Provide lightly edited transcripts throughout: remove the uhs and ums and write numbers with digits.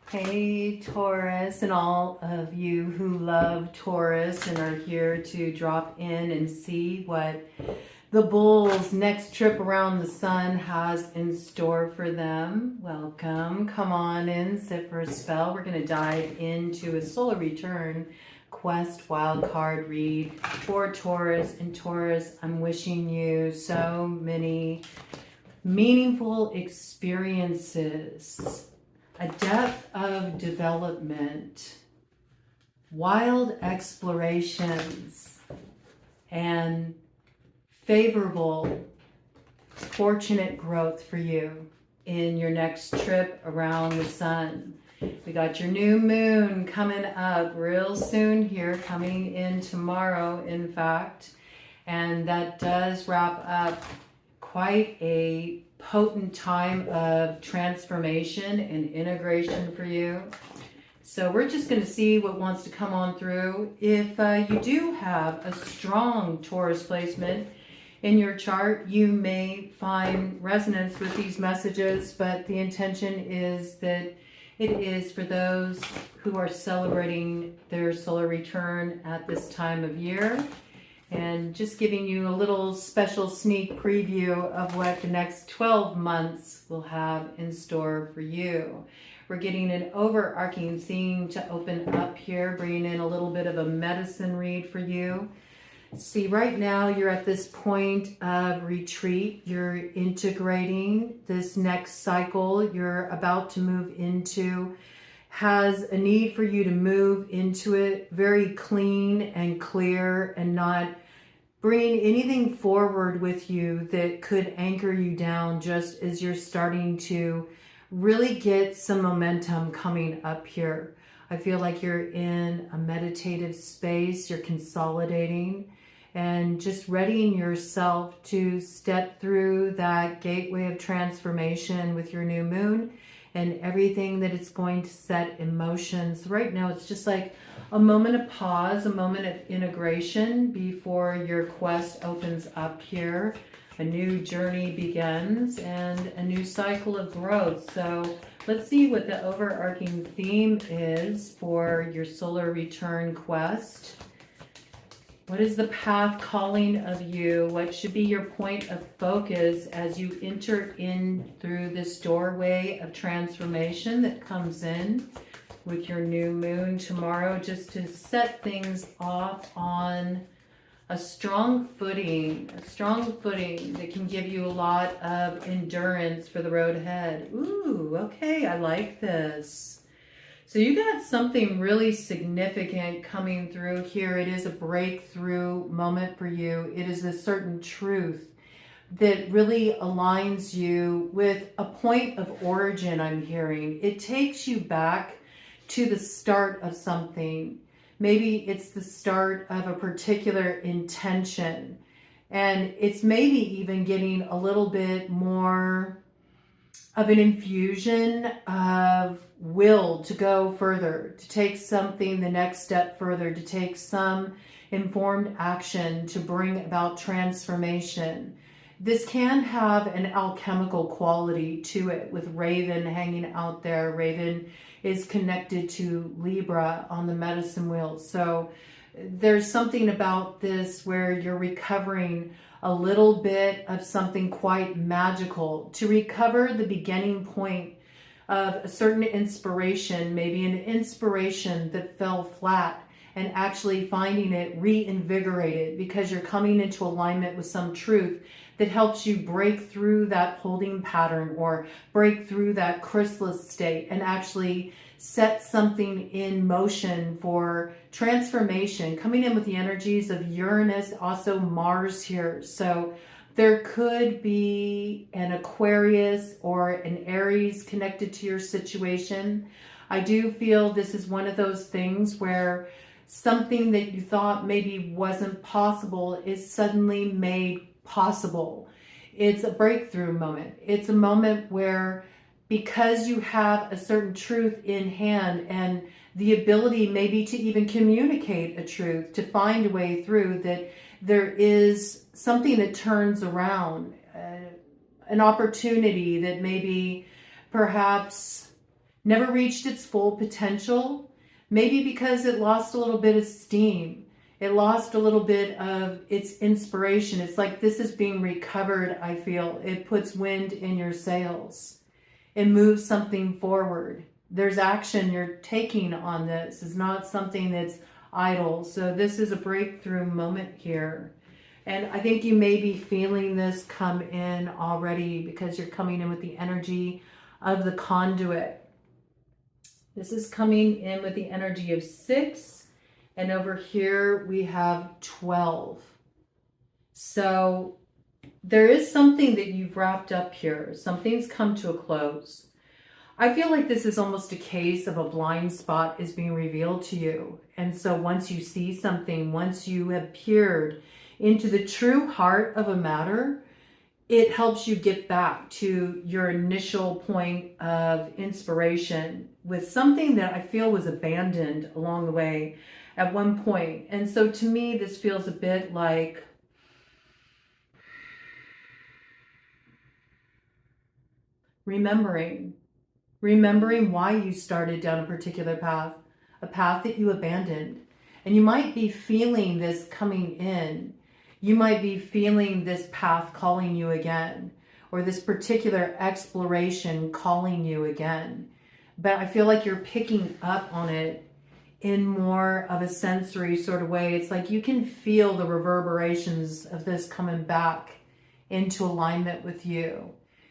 Hey Taurus, and all of you who love Taurus and are here to drop in and see what the bull's next trip around the sun has in store for them. Welcome. Come on in, sit for a spell. We're going to dive into a solar return quest wild card read for Taurus. And Taurus, I'm wishing you so many meaningful experiences, a depth of development, wild explorations, and favorable, fortunate growth for you in your next trip around the sun. We got your new moon coming up real soon here, coming in tomorrow, in fact, and that does wrap up quite a potent time of transformation and integration for you. So we're just going to see what wants to come on through. If you do have a strong Taurus placement in your chart, you may find resonance with these messages, but the intention is that it is for those who are celebrating their solar return at this time of year. And just giving you a little special sneak preview of what the next 12 months will have in store for you. We're getting an overarching theme to open up here, bringing in a little bit of a medicine read for you. See, right now you're at this point of retreat. You're integrating this next cycle you're about to move into. Has a need for you to move into it very clean and clear and not bring anything forward with you that could anchor you down just as you're starting to really get some momentum coming up here. I feel like you're in a meditative space, you're consolidating and just readying yourself to step through that gateway of transformation with your new moon and everything that it's going to set in motion. So right now it's just like a moment of pause, a moment of integration before your quest opens up here. A new journey begins and a new cycle of growth. So let's see what the overarching theme is for your solar return quest. What is the path calling of you? What should be your point of focus as you enter in through this doorway of transformation that comes in with your new moon tomorrow, just to set things off on a strong footing that can give you a lot of endurance for the road ahead. Ooh, okay, I like this. So you got something really significant coming through here. It is a breakthrough moment for you. It is a certain truth that really aligns you with a point of origin, I'm hearing. It takes you back to the start of something. Maybe it's the start of a particular intention. And it's maybe even getting a little bit more of an infusion of will to go further, to take something the next step further, to take some informed action to bring about transformation. This can have an alchemical quality to it with Raven hanging out there. Raven is connected to Libra on the medicine wheel. So there's something about this where you're recovering a little bit of something quite magical, to recover the beginning point of a certain inspiration, maybe an inspiration that fell flat, and actually finding it reinvigorated because you're coming into alignment with some truth that helps you break through that holding pattern or break through that chrysalis state and actually set something in motion for transformation, coming in with the energies of Uranus, also Mars here. So there could be an Aquarius or an Aries connected to your situation. I do feel this is one of those things where something that you thought maybe wasn't possible is suddenly made possible. It's a breakthrough moment. It's a moment where, because you have a certain truth in hand and the ability maybe to even communicate a truth, to find a way through, that there is something that turns around, an opportunity that maybe perhaps never reached its full potential, maybe because it lost a little bit of steam. It lost a little bit of its inspiration. It's like this is being recovered, I feel. It puts wind in your sails. It moves something forward. There's action you're taking on this. It's not something that's idle. So this is a breakthrough moment here. And I think you may be feeling this come in already because you're coming in with the energy of the conduit. This is coming in with the energy of 6. And over here we have 12. So there is something that you've wrapped up here. Something's come to a close. I feel like this is almost a case of a blind spot is being revealed to you. And so once you see something, once you have peered into the true heart of a matter, it helps you get back to your initial point of inspiration with something that I feel was abandoned along the way at one point. And so to me, this feels a bit like remembering why you started down a particular path, a path that you abandoned. And you might be feeling this coming in. You might be feeling this path calling you again, or this particular exploration calling you again. But I feel like you're picking up on it in more of a sensory sort of way. It's like you can feel the reverberations of this coming back into alignment with you.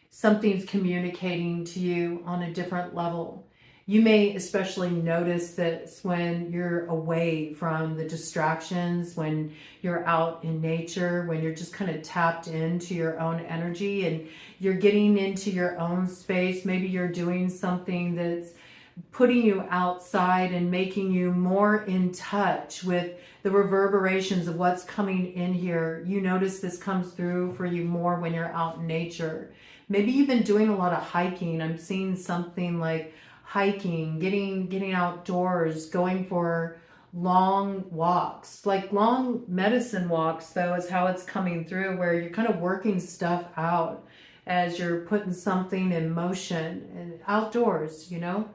Something's communicating to you on a different level. You may especially notice this when you're away from the distractions, when you're out in nature, when you're just kind of tapped into your own energy and you're getting into your own space. Maybe you're doing something that's putting you outside and making you more in touch with the reverberations of what's coming in here. You notice this comes through for you more when you're out in nature. Maybe you've been doing a lot of hiking. I'm seeing something like hiking, getting outdoors, going for long walks, like long medicine walks, though, is how it's coming through, where you're kind of working stuff out as you're putting something in motion and outdoors, you know,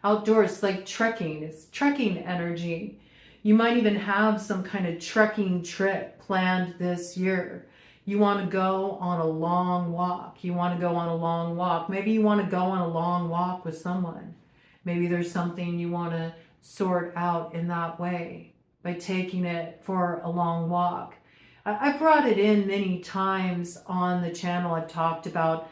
outdoors, like trekking. It's trekking energy. You might even have some kind of trekking trip planned this year. You want to go on a long walk. You want to go on a long walk. Maybe you want to go on a long walk with someone. Maybe there's something you want to sort out in that way by taking it for a long walk. I brought it in many times on the channel. I've talked about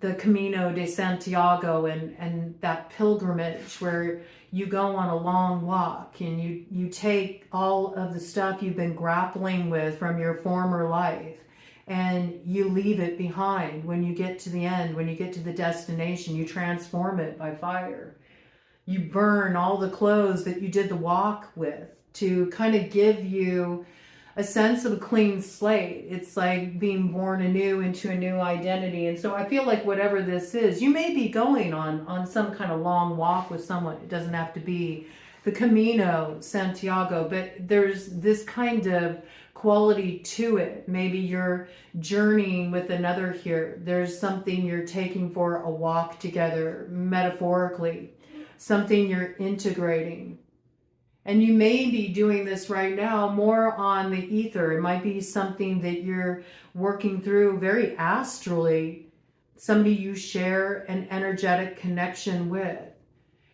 the Camino de Santiago and that pilgrimage where you go on a long walk and you take all of the stuff you've been grappling with from your former life and you leave it behind. When you get to the end, when you get to the destination, you transform it by fire. You burn all the clothes that you did the walk with to kind of give you a sense of a clean slate. It's like being born anew into a new identity. And so I feel like whatever this is, you may be going on some kind of long walk with someone. It doesn't have to be the Camino Santiago, but there's this kind of quality to it. Maybe you're journeying with another here. There's something you're taking for a walk together, metaphorically, something you're integrating. And you may be doing this right now more on the ether. It might be something that you're working through very astrally, somebody you share an energetic connection with.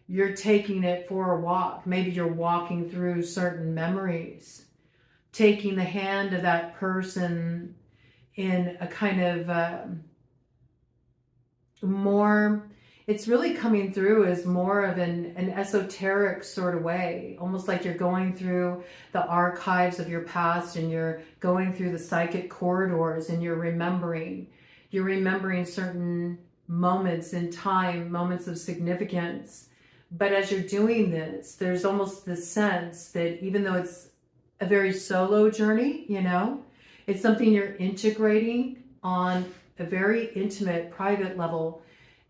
You're taking it for a walk. Maybe you're walking through certain memories, taking the hand of that person in a kind of more, it's really coming through as more of an esoteric sort of way, almost like you're going through the archives of your past and you're going through the psychic corridors and you're remembering certain moments in time, moments of significance. But as you're doing this, there's almost the sense that even though it's a very solo journey, you know, it's something you're integrating on a very intimate, private level.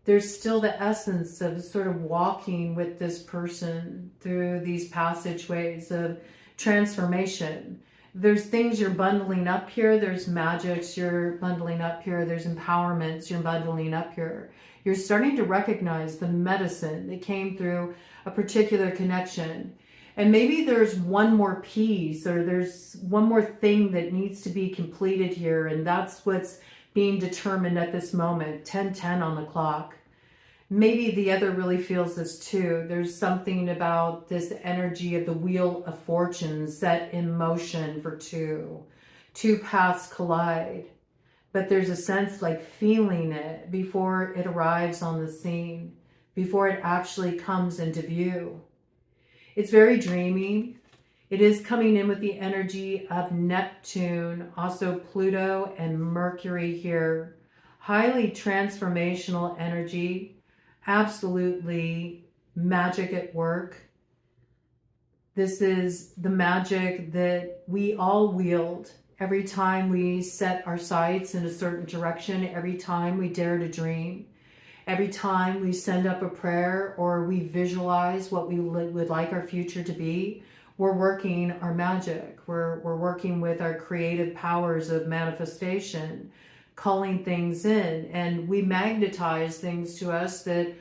There's still the essence of sort of walking with this person through these passageways of transformation. There's things you're bundling up here. There's magics you're bundling up here. There's empowerments you're bundling up here. You're starting to recognize the medicine that came through a particular connection. And maybe there's one more piece, or there's one more thing that needs to be completed here. And that's what's being determined at this moment, 10:10 on the clock. Maybe the other really feels this too. There's something about this energy of the wheel of fortune set in motion for two. Two paths collide. But there's a sense like feeling it before it arrives on the scene, before it actually comes into view. It's very dreamy. It is coming in with the energy of Neptune, also Pluto and Mercury here. Highly transformational energy, absolutely magic at work. This is the magic that we all wield every time we set our sights in a certain direction, every time we dare to dream. Every time we send up a prayer or we visualize what we would like our future to be, we're working our magic. We're working with our creative powers of manifestation, calling things in, and we magnetize things to us that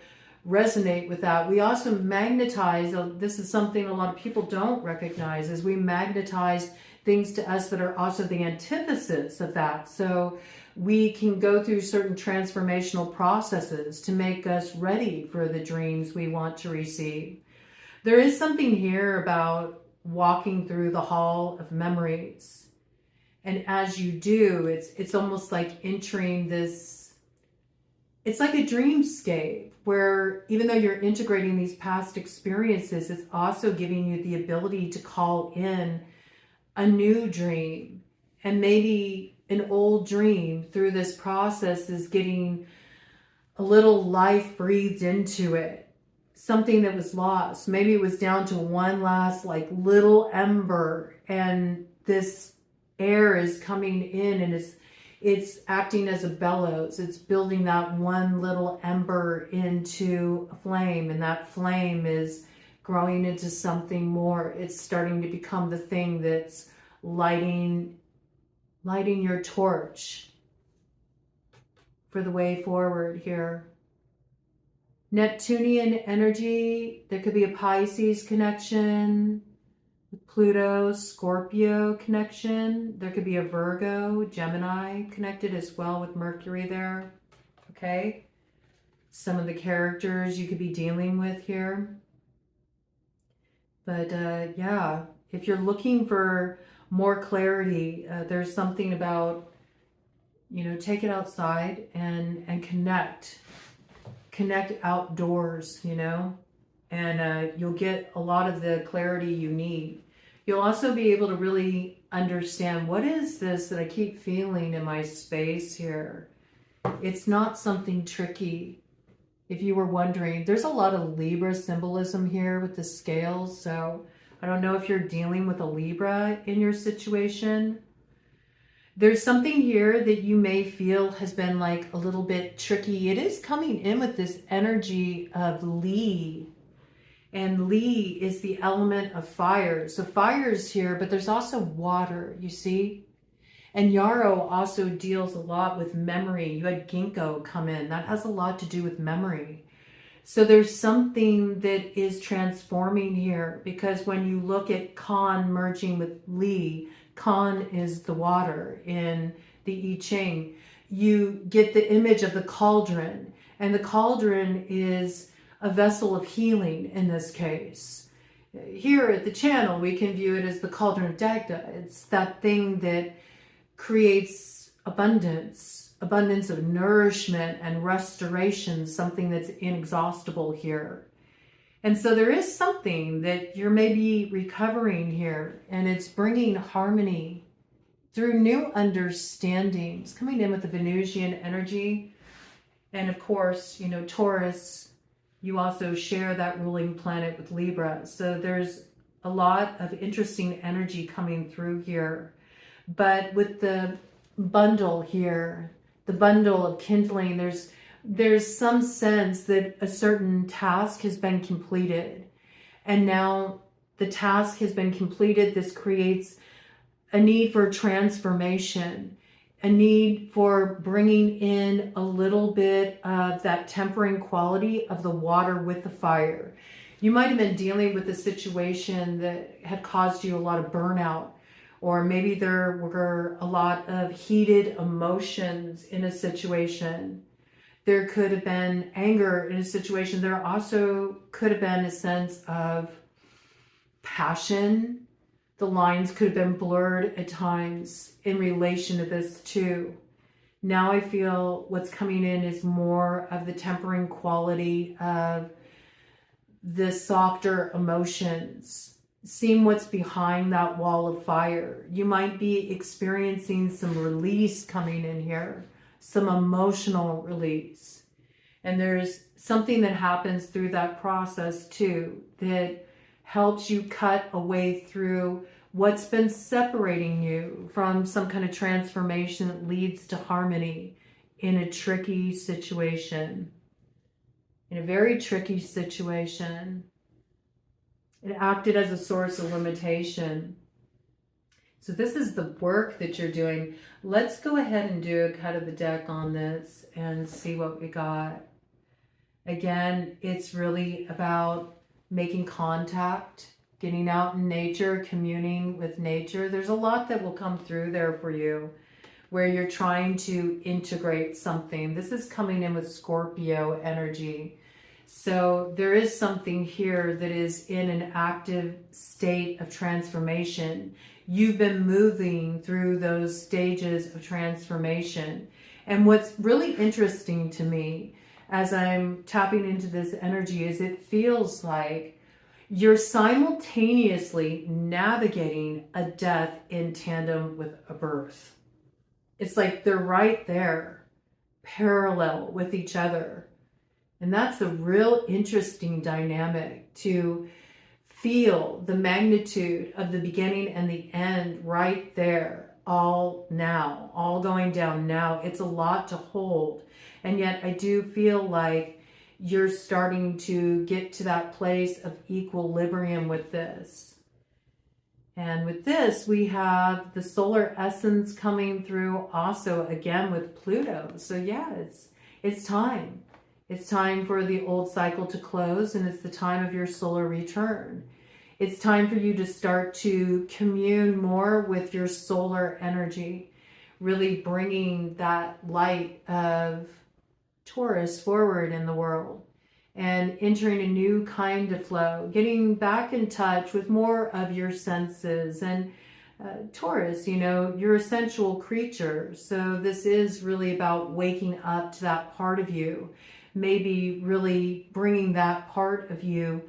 resonate with that. We also magnetize, this is something a lot of people don't recognize, is we magnetize things to us that are also the antithesis of that. So we can go through certain transformational processes to make us ready for the dreams we want to receive. There is something here about walking through the hall of memories. And as you do, it's almost like entering this, it's like a dreamscape where even though you're integrating these past experiences, it's also giving you the ability to call in a new dream. And maybe an old dream through this process is getting a little life breathed into it. Something that was lost. Maybe it was down to one last like little ember, and this air is coming in and it's acting as a bellows. It's building that one little ember into a flame, and that flame is growing into something more. It's starting to become the thing that's lighting your torch for the way forward here. Neptunian energy, there could be a Pisces connection, Pluto, Scorpio connection. There could be a Virgo, Gemini connected as well with Mercury there. Okay. Some of the characters you could be dealing with here. But yeah, if you're looking for more clarity, there's something about, take it outside and connect outdoors, and you'll get a lot of the clarity you need. You'll also be able to really understand, what is this that I keep feeling in my space here? It's not something tricky. If you were wondering, there's a lot of Libra symbolism here with the scales, so I don't know if you're dealing with a Libra in your situation. There's something here that you may feel has been like a little bit tricky. It is coming in with this energy of Li. And Li is the element of fire. So fire is here, but there's also water, you see? And Yarrow also deals a lot with memory. You had Ginkgo come in. That has a lot to do with memory. So there's something that is transforming here, because when you look at Kan merging with Li, Kan is the water in the I Ching. You get the image of the cauldron, and the cauldron is a vessel of healing in this case. Here at the channel, we can view it as the cauldron of Dagda. It's that thing that creates abundance of nourishment and restoration, something that's inexhaustible here. And so there is something that you're maybe recovering here, and it's bringing harmony through new understandings, coming in with the Venusian energy. And of course, Taurus, you also share that ruling planet with Libra. So there's a lot of interesting energy coming through here. But with the bundle here, the bundle of kindling, there's some sense that a certain task has been completed. And now the task has been completed. This creates a need for transformation. a need for bringing in a little bit of that tempering quality of the water with the fire. You might have been dealing with a situation that had caused you a lot of burnout, or maybe there were a lot of heated emotions in a situation. There could have been anger in a situation. There also could have been a sense of passion. The lines could have been blurred at times in relation to this too. Now I feel what's coming in is more of the tempering quality of the softer emotions, seeing what's behind that wall of fire. You might be experiencing some release coming in here, some emotional release. And there's something that happens through that process too, that helps you cut a way through what's been separating you from some kind of transformation that leads to harmony in a tricky situation. In a very tricky situation. It acted as a source of limitation. So this is the work that you're doing. Let's go ahead and do a cut of the deck on this and see what we got. Again, it's really about making contact, getting out in nature, communing with nature. There's a lot that will come through there for you where you're trying to integrate something. This is coming in with Scorpio energy. So there is something here that is in an active state of transformation. You've been moving through those stages of transformation. And what's really interesting to me as I'm tapping into this energy is it feels like you're simultaneously navigating a death in tandem with a birth. It's like they're right there, parallel with each other. And that's a real interesting dynamic, to feel the magnitude of the beginning and the end right there, all now, all going down now. It's a lot to hold. And yet I do feel like you're starting to get to that place of equilibrium with this. And with this, we have the solar essence coming through also again with Pluto. So yeah, it's time. It's time for the old cycle to close, and it's the time of your solar return. It's time for you to start to commune more with your solar energy, really bringing that light of Taurus forward in the world and entering a new kind of flow, getting back in touch with more of your senses. And Taurus, you know, you're a sensual creature. So this is really about waking up to that part of you, maybe really bringing that part of you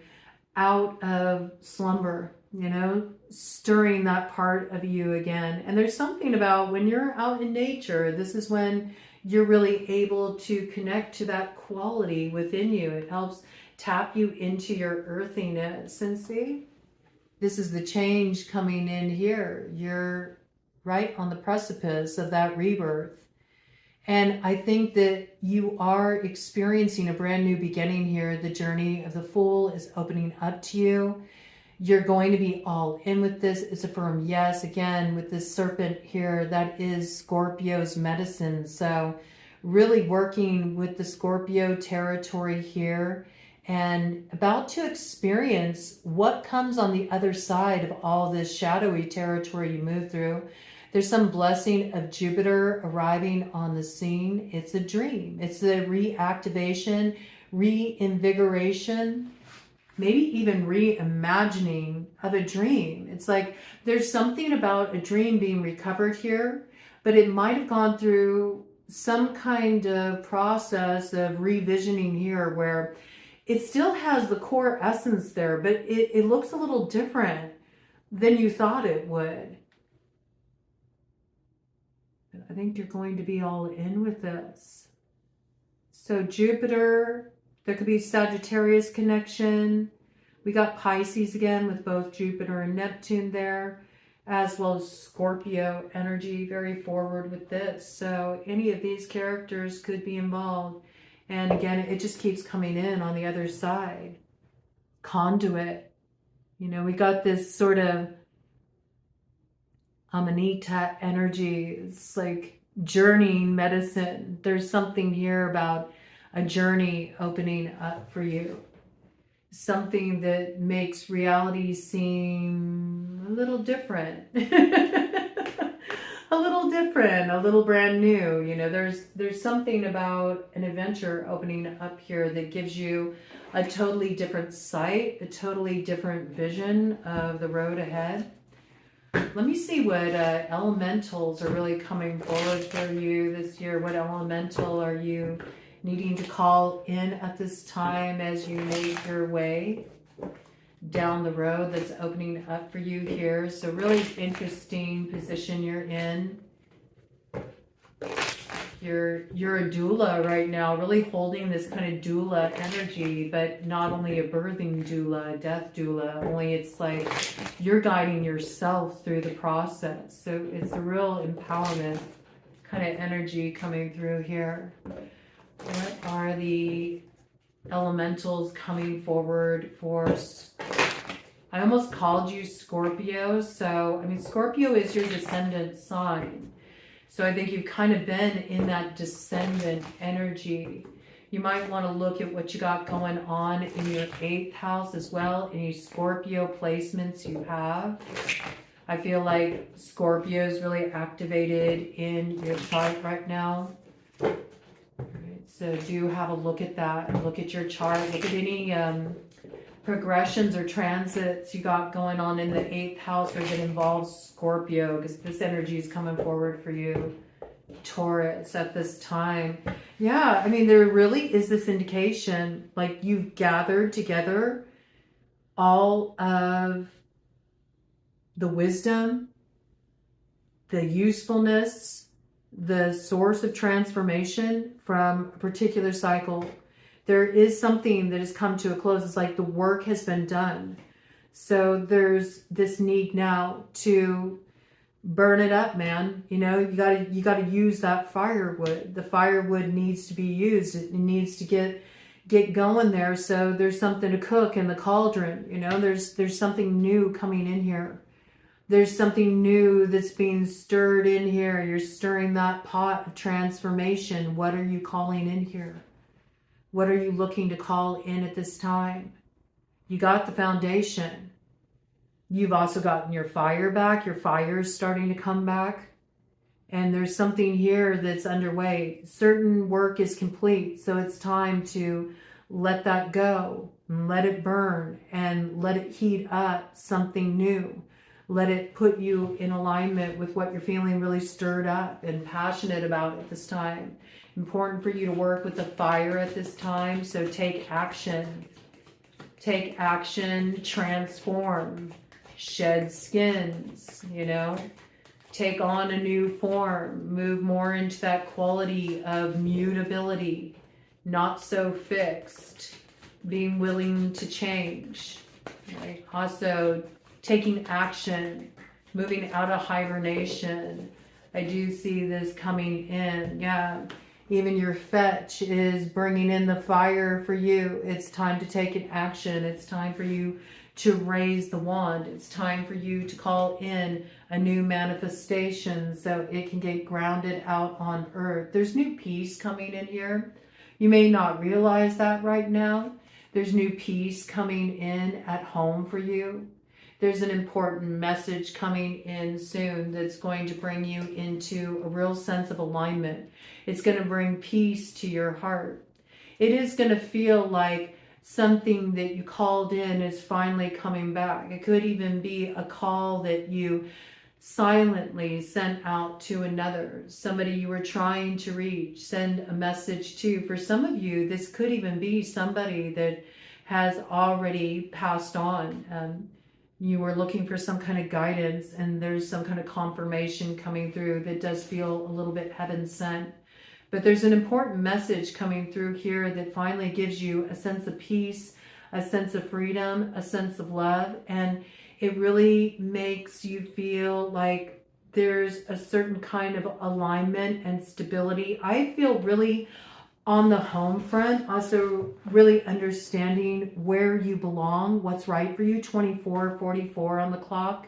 out of slumber, you know, stirring that part of you again. And there's something about when you're out in nature, this is when you're really able to connect to that quality within you. It helps tap you into your earthiness. And see, this is the change coming in here. You're right on the precipice of that rebirth. And I think that you are experiencing a brand new beginning here. The journey of the Fool is opening up to you. You're going to be all in with this. It's a firm yes. Again, with this serpent here, that is Scorpio's medicine. So really working with the Scorpio territory here and about to experience what comes on the other side of all this shadowy territory you move through. There's some blessing of Jupiter arriving on the scene. It's a dream. It's the reactivation, reinvigoration, maybe even reimagining of a dream. It's like there's something about a dream being recovered here, but it might have gone through some kind of process of revisioning here where it still has the core essence there, but it looks a little different than you thought it would. I think you're going to be all in with this. So Jupiter, there could be Sagittarius connection. We got Pisces again with both Jupiter and Neptune there, as well as Scorpio energy, very forward with this. So any of these characters could be involved. And again, it just keeps coming in on the other side. Conduit. You know, we got this sort of Amanita energy. It's like journeying medicine. There's something here about a journey opening up for you. Something that makes reality seem a little different. A little different, a little brand new. You know, there's something about an adventure opening up here that gives you a totally different sight, a totally different vision of the road ahead. Let me see what elementals are really coming forward for you this year. What elemental are you needing to call in at this time as you make your way down the road that's opening up for you here? So really interesting position you're in. You're a doula right now, really holding this kind of doula energy, but not only a birthing doula, a death doula, only it's like you're guiding yourself through the process. So it's a real empowerment kind of energy coming through here. What are the elementals coming forward for? I almost called you Scorpio. So, I mean, Scorpio is your descendant sign. So I think you've kind of been in that descendant energy. You might want to look at what you got going on in your 8th house as well, any Scorpio placements you have. I feel like Scorpio is really activated in your chart right now. All right, so do have a look at that. Look at your chart. Look at any progressions or transits you got going on in the 8th house or that involves Scorpio, because this energy is coming forward for you, Taurus, at this time. Yeah, I mean, there really is this indication like you've gathered together all of the wisdom, the usefulness, the source of transformation from a particular cycle. There is something that has come to a close. It's like the work has been done. So there's this need now to burn it up, man. You know, you gotta use that firewood. The firewood needs to be used. It needs to get going there. So there's something to cook in the cauldron. You know, there's something new coming in here. There's something new that's being stirred in here. You're stirring that pot of transformation. What are you calling in here? What are you looking to call in at this time? You got the foundation. You've also gotten your fire back. Your fire is starting to come back. And there's something here that's underway. Certain work is complete. So it's time to let that go. And let it burn. And let it heat up something new. Let it put you in alignment with what you're feeling really stirred up and passionate about at this time. Important for you to work with the fire at this time. So take action. Take action, transform, shed skins, you know, take on a new form, move more into that quality of mutability, not so fixed, being willing to change, right? Also taking action, moving out of hibernation. I do see this coming in, yeah. Even your fetch is bringing in the fire for you. It's time to take an action. It's time for you to raise the wand. It's time for you to call in a new manifestation so it can get grounded out on earth. There's new peace coming in here. You may not realize that right now. There's new peace coming in at home for you. There's an important message coming in soon that's going to bring you into a real sense of alignment. It's going to bring peace to your heart. It is going to feel like something that you called in is finally coming back. It could even be a call that you silently sent out to another, somebody you were trying to reach, send a message to. For some of you, this could even be somebody that has already passed on. You were looking for some kind of guidance and there's some kind of confirmation coming through that does feel a little bit heaven sent. But there's an important message coming through here that finally gives you a sense of peace, a sense of freedom, a sense of love. And it really makes you feel like there's a certain kind of alignment and stability. I feel really on the home front, also really understanding where you belong, what's right for you. 24:44 on the clock.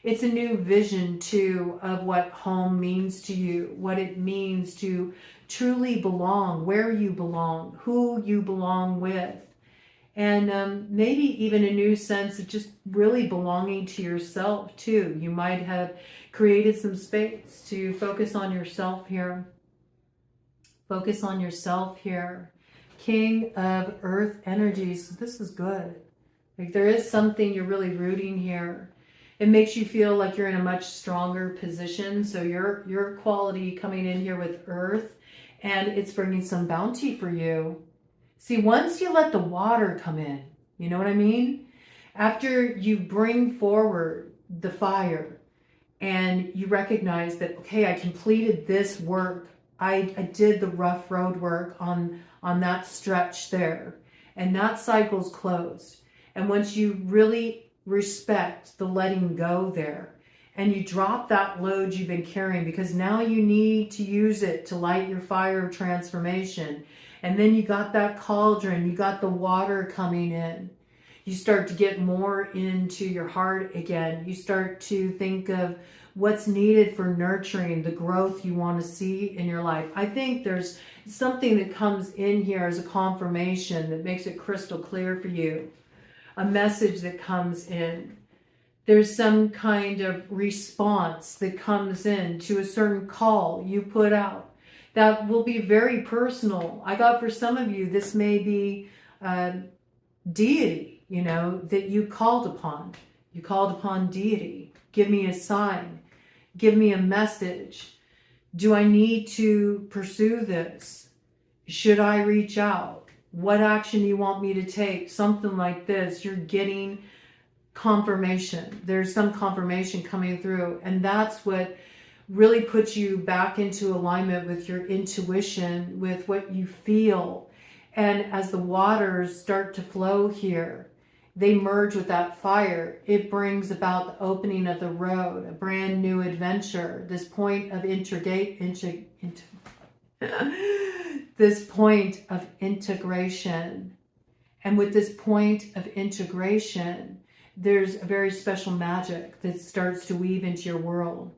It's a new vision too of what home means to you, what it means to truly belong, where you belong, who you belong with. And maybe even a new sense of just really belonging to yourself too. You might have created some space to focus on yourself here. Focus on yourself here. King of Earth energies. This is good. Like there is something you're really rooting here. It makes you feel like you're in a much stronger position. So your quality coming in here with Earth, and it's bringing some bounty for you. See, once you let the water come in, you know what I mean? After you bring forward the fire and you recognize that, okay, I completed this work. I did the rough road work on that stretch there, and that cycle's closed. And once you really respect the letting go there, and you drop that load you've been carrying, because now you need to use it to light your fire of transformation. And then you got that cauldron, you got the water coming in. You start to get more into your heart again. You start to think of what's needed for nurturing the growth you want to see in your life. I think there's something that comes in here as a confirmation that makes it crystal clear for you. A message that comes in. There's some kind of response that comes in to a certain call you put out. That will be very personal. I got for some of you, this may be deity, you know, that you called upon. You called upon deity. Give me a sign. Give me a message. Do I need to pursue this? Should I reach out? What action do you want me to take? Something like this. You're getting confirmation. There's some confirmation coming through. And that's what really puts you back into alignment with your intuition, with what you feel. And as the waters start to flow here, they merge with that fire. It brings about the opening of the road, a brand new adventure, this point of this point of integration. And with this point of integration, there's a very special magic that starts to weave into your world.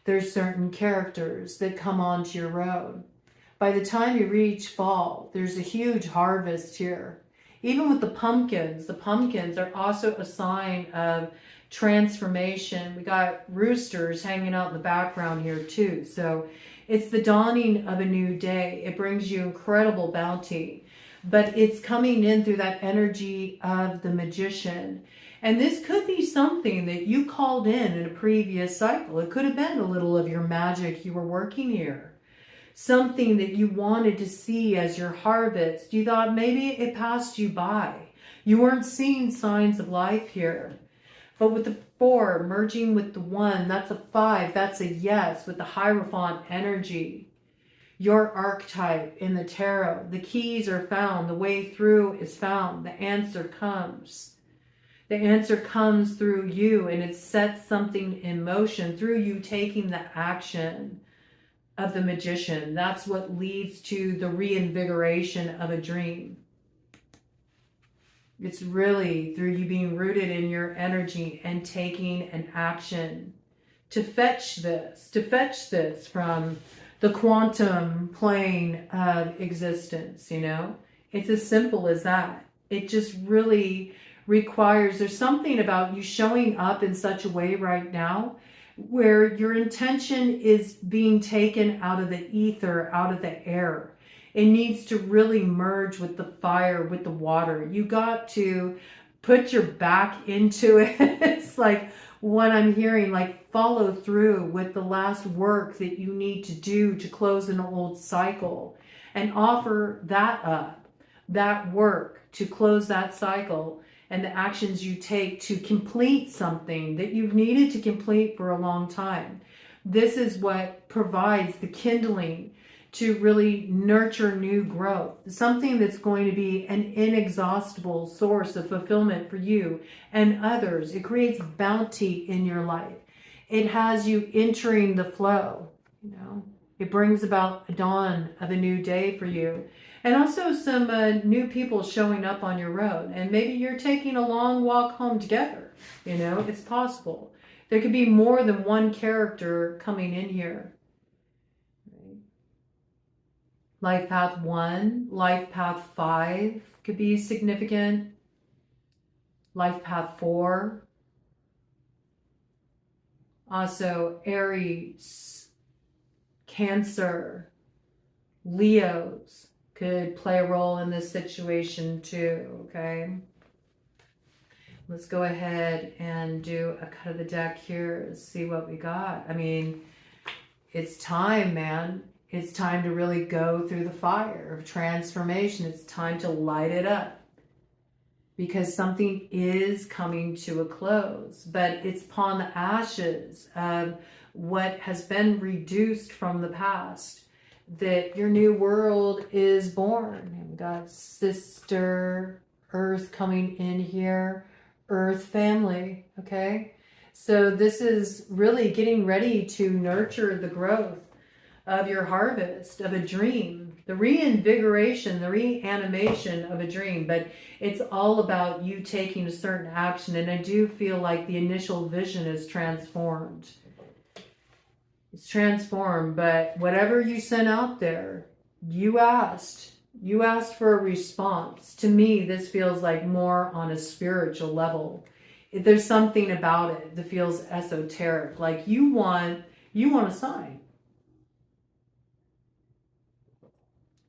There's certain characters that come onto your road. By the time you reach fall, there's a huge harvest here. Even with the pumpkins are also a sign of transformation. We got roosters hanging out in the background here too. So it's the dawning of a new day. It brings you incredible bounty, but it's coming in through that energy of the magician. And this could be something that you called in a previous cycle. It could have been a little of your magic you were working here. Something that you wanted to see as your harvest. You thought maybe it passed you by. You weren't seeing signs of life here. But with the 4 merging with the 1, that's a 5, that's a yes with the Hierophant energy. Your archetype in the tarot, the keys are found, the way through is found, the answer comes. The answer comes through you, and it sets something in motion through you taking the action of the magician. That's what leads to the reinvigoration of a dream. It's really through you being rooted in your energy and taking an action to fetch this from the quantum plane of existence, you know? It's as simple as that. It just really requires, there's something about you showing up in such a way right now where your intention is being taken out of the ether, out of the air. It needs to really merge with the fire, with the water. You got to put your back into it. It's like what I'm hearing, like follow through with the last work that you need to do to close an old cycle and offer that up, that work to close that cycle. And the actions you take to complete something that you've needed to complete for a long time. This is what provides the kindling to really nurture new growth. Something that's going to be an inexhaustible source of fulfillment for you and others. It creates bounty in your life. It has you entering the flow, you know. It brings about a dawn of a new day for you. And also some new people showing up on your road. And maybe you're taking a long walk home together. You know, it's possible. There could be more than one character coming in here. Life path 1, life path 5 could be significant. Life path 4. Also Aries, Cancer, Leos could play a role in this situation too, okay? Let's go ahead and do a cut of the deck here, see what we got. I mean, it's time, man. It's time to really go through the fire of transformation. It's time to light it up because something is coming to a close, but it's upon the ashes of what has been reduced from the past that your new world is born. And we got Sister Earth coming in here, Earth family, okay? So this is really getting ready to nurture the growth of your harvest, of a dream, the reinvigoration, the reanimation of a dream. But it's all about you taking a certain action. And I do feel like the initial vision is transformed. It's transformed, but whatever you sent out there, you asked for a response. To me, this feels like more on a spiritual level. There's something about it that feels esoteric. Like you want a sign.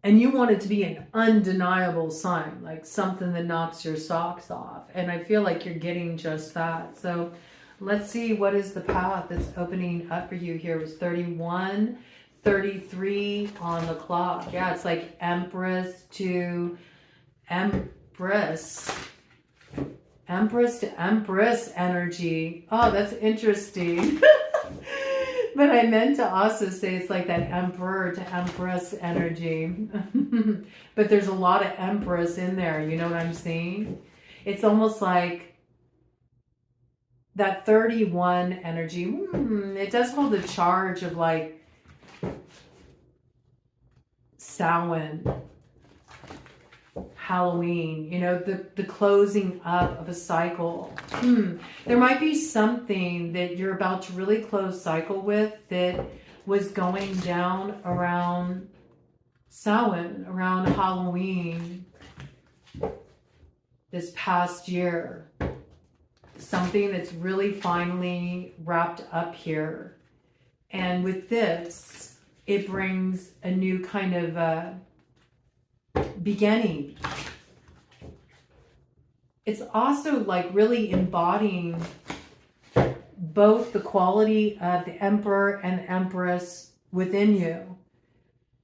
And you want it to be an undeniable sign, like something that knocks your socks off. And I feel like you're getting just that. So let's see, what is the path that's opening up for you here? It was 31, 33 on the clock. Yeah, it's like Empress to Empress. Empress to Empress energy. Oh, that's interesting. But I meant to also say it's like that Emperor to Empress energy. But there's a lot of Empress in there. You know what I'm saying? It's almost like that 31 energy. It does hold the charge of like Samhain, Halloween, you know, the closing up of a cycle. There might be something that you're about to really close cycle with that was going down around Samhain, around Halloween this past year. Something that's really finally wrapped up here. And with this, it brings a new kind of beginning. It's also like really embodying both the quality of the Emperor and the Empress within you,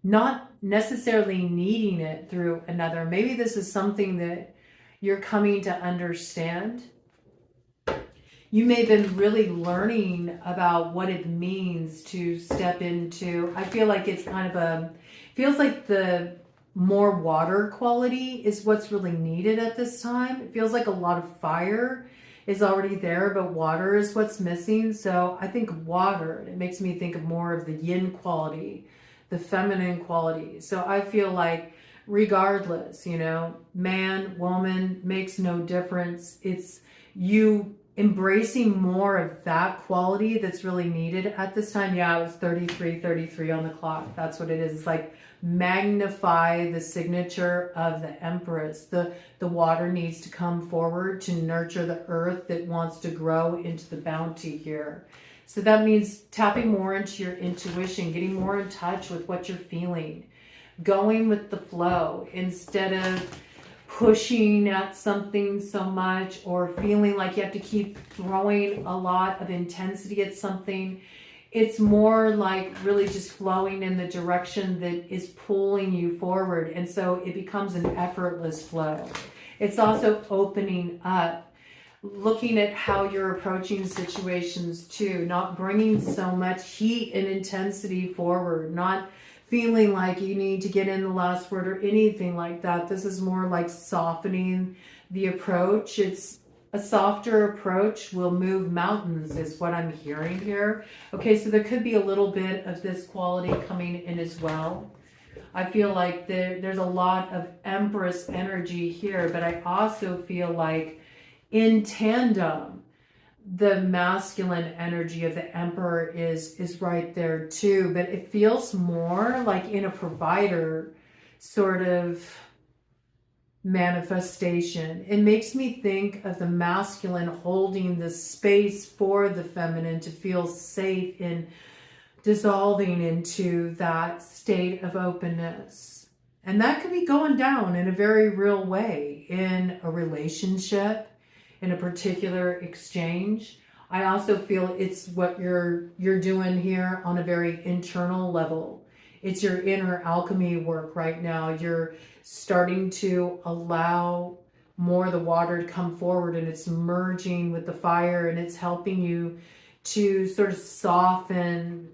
not necessarily needing it through another. Maybe this is something that you're coming to understand. You may have been really learning about what it means to step into, I feel like it's kind of feels like the more water quality is what's really needed at this time. It feels like a lot of fire is already there, but water is what's missing. So I think water, it makes me think of more of the yin quality, the feminine quality. So I feel like regardless, you know, man, woman, makes no difference. It's you embracing more of that quality that's really needed at this time. Yeah, it was 33 on the clock. That's what it is. It's like magnify the signature of the Empress. The water needs to come forward to nurture the earth that wants to grow into the bounty here. So that means tapping more into your intuition, getting more in touch with what you're feeling, going with the flow instead of pushing at something so much or feeling like you have to keep throwing a lot of intensity at something. It's more like really just flowing in the direction that is pulling you forward. And so it becomes an effortless flow. It's also opening up, looking at how you're approaching situations too, not bringing so much heat and intensity forward, not feeling like you need to get in the last word or anything like that. This is more like softening the approach. It's a softer approach will move mountains is what I'm hearing here. Okay, so there could be a little bit of this quality coming in as well. I feel like there's a lot of Empress energy here, but I also feel like in tandem, the masculine energy of the Emperor is right there too, but it feels more like in a provider sort of manifestation. It makes me think of the masculine holding the space for the feminine to feel safe in dissolving into that state of openness. And that could be going down in a very real way in a relationship, in a particular exchange. I also feel it's what you're doing here on a very internal level. It's your inner alchemy work right now. You're starting to allow more of the water to come forward, and it's merging with the fire, and it's helping you to sort of soften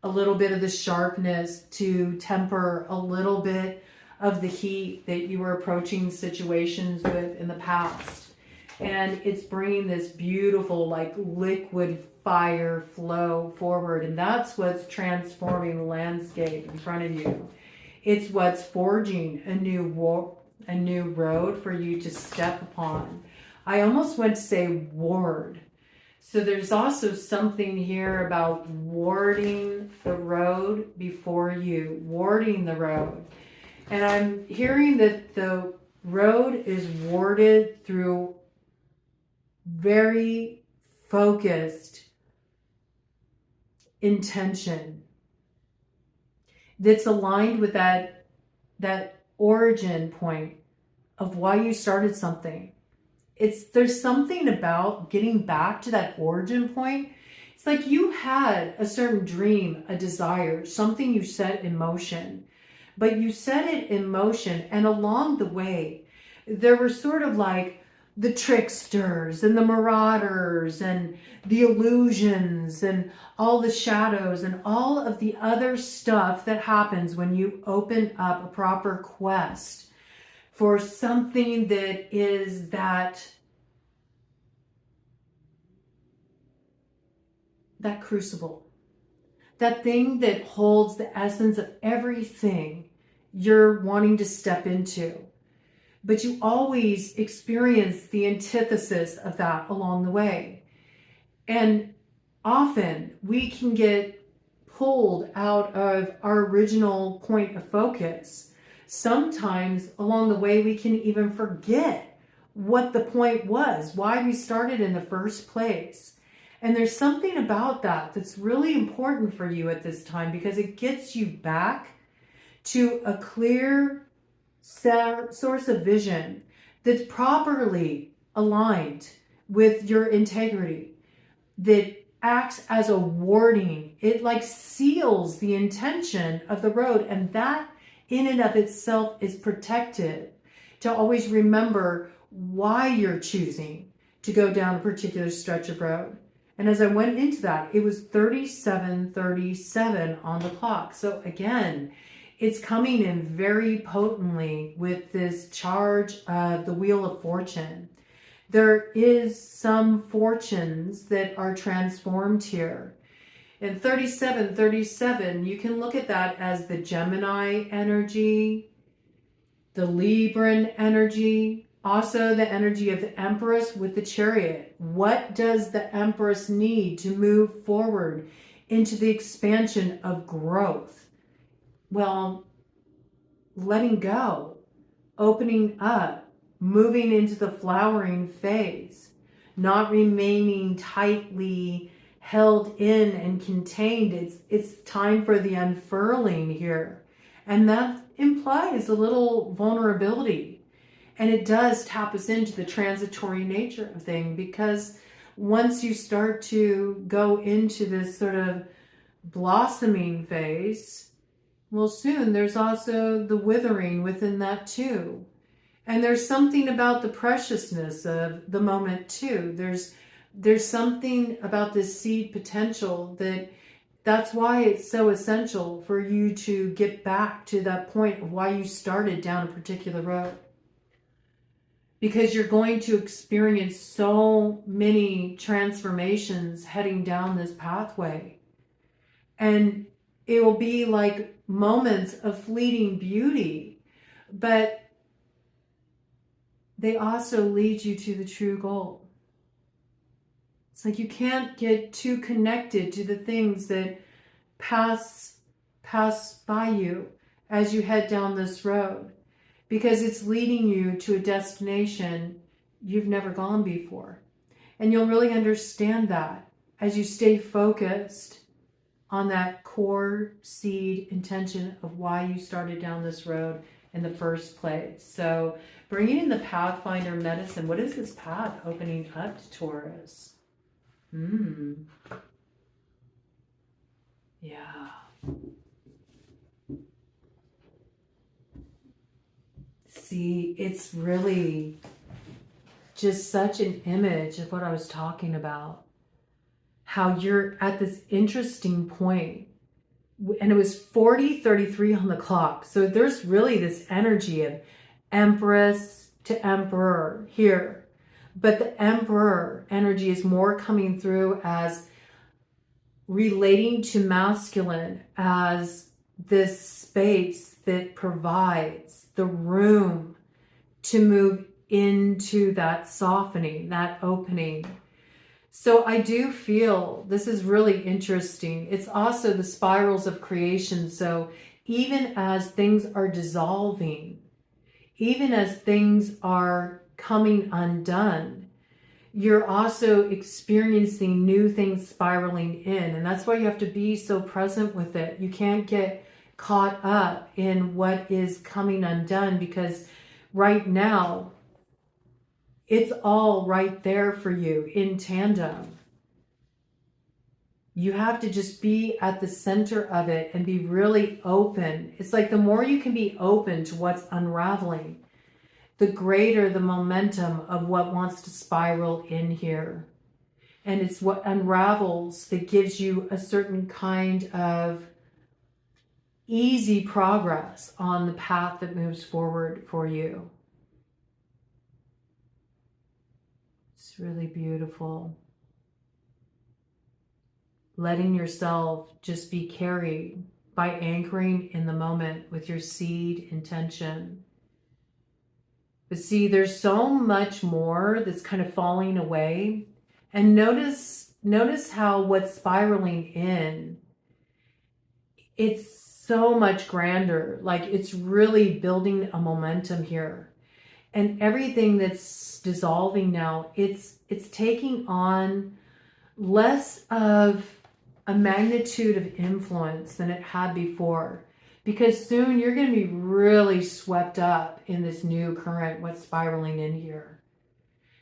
a little bit of the sharpness, to temper a little bit of the heat that you were approaching situations with in the past. And it's bringing this beautiful, like, liquid fire flow forward. And that's what's transforming the landscape in front of you. It's what's forging a new road for you to step upon. I almost went to say ward. So there's also something here about warding the road before you, warding the road. And I'm hearing that the road is warded through very focused intention that's aligned with that origin point of why you started something. There's something about getting back to that origin point. It's like you had a certain dream, a desire, something you set in motion, but you set it in motion, and along the way there were sort of like the tricksters and the marauders and the illusions and all the shadows and all of the other stuff that happens when you open up a proper quest for something that is that crucible, that thing that holds the essence of everything you're wanting to step into. But you always experience the antithesis of that along the way. And often we can get pulled out of our original point of focus. Sometimes along the way, we can even forget what the point was, why we started in the first place. And there's something about that that's really important for you at this time, because it gets you back to a clear source of vision that's properly aligned with your integrity, that acts as a warding. It like seals the intention of the road, and that in and of itself is protected. To always remember why you're choosing to go down a particular stretch of road. And as I went into that, it was 37:37 on the clock. So again, it's coming in very potently with this charge of the Wheel of Fortune. There is some fortunes that are transformed here. In 37:37, you can look at that as the Gemini energy, the Libran energy, also the energy of the Empress with the Chariot. What does the Empress need to move forward into the expansion of growth? Well, letting go, opening up, moving into the flowering phase, not remaining tightly held in and contained. It's time for the unfurling here. And that implies a little vulnerability. And it does tap us into the transitory nature of things, because once you start to go into this sort of blossoming phase, well, soon there's also the withering within that too. And there's something about the preciousness of the moment too. There's something about this seed potential that's why it's so essential for you to get back to that point of why you started down a particular road. Because you're going to experience so many transformations heading down this pathway. And it will be like moments of fleeting beauty, but they also lead you to the true goal. It's like you can't get too connected to the things that pass by you as you head down this road, because it's leading you to a destination you've never gone before. And you'll really understand that as you stay focused on that core seed intention of why you started down this road in the first place. So bringing in the Pathfinder medicine, what is this path opening up to Taurus? Yeah. See, it's really just such an image of what I was talking about. How you're at this interesting point, and it was 40:33 on the clock. So there's really this energy of Empress to Emperor here. But the Emperor energy is more coming through as relating to masculine as this space that provides the room to move into that softening, that opening. So I do feel this is really interesting. It's also the spirals of creation. So even as things are dissolving, even as things are coming undone, you're also experiencing new things spiraling in. And that's why you have to be so present with it. You can't get caught up in what is coming undone, because right now, it's all right there for you in tandem. You have to just be at the center of it and be really open. It's like the more you can be open to what's unraveling, the greater the momentum of what wants to spiral in here. And it's what unravels that gives you a certain kind of easy progress on the path that moves forward for you. It's really beautiful. Letting yourself just be carried by anchoring in the moment with your seed intention. But see, there's so much more that's kind of falling away. And notice how what's spiraling in, it's so much grander. Like it's really building a momentum here. And everything that's dissolving now, it's taking on less of a magnitude of influence than it had before. Because soon you're going to be really swept up in this new current, what's spiraling in here.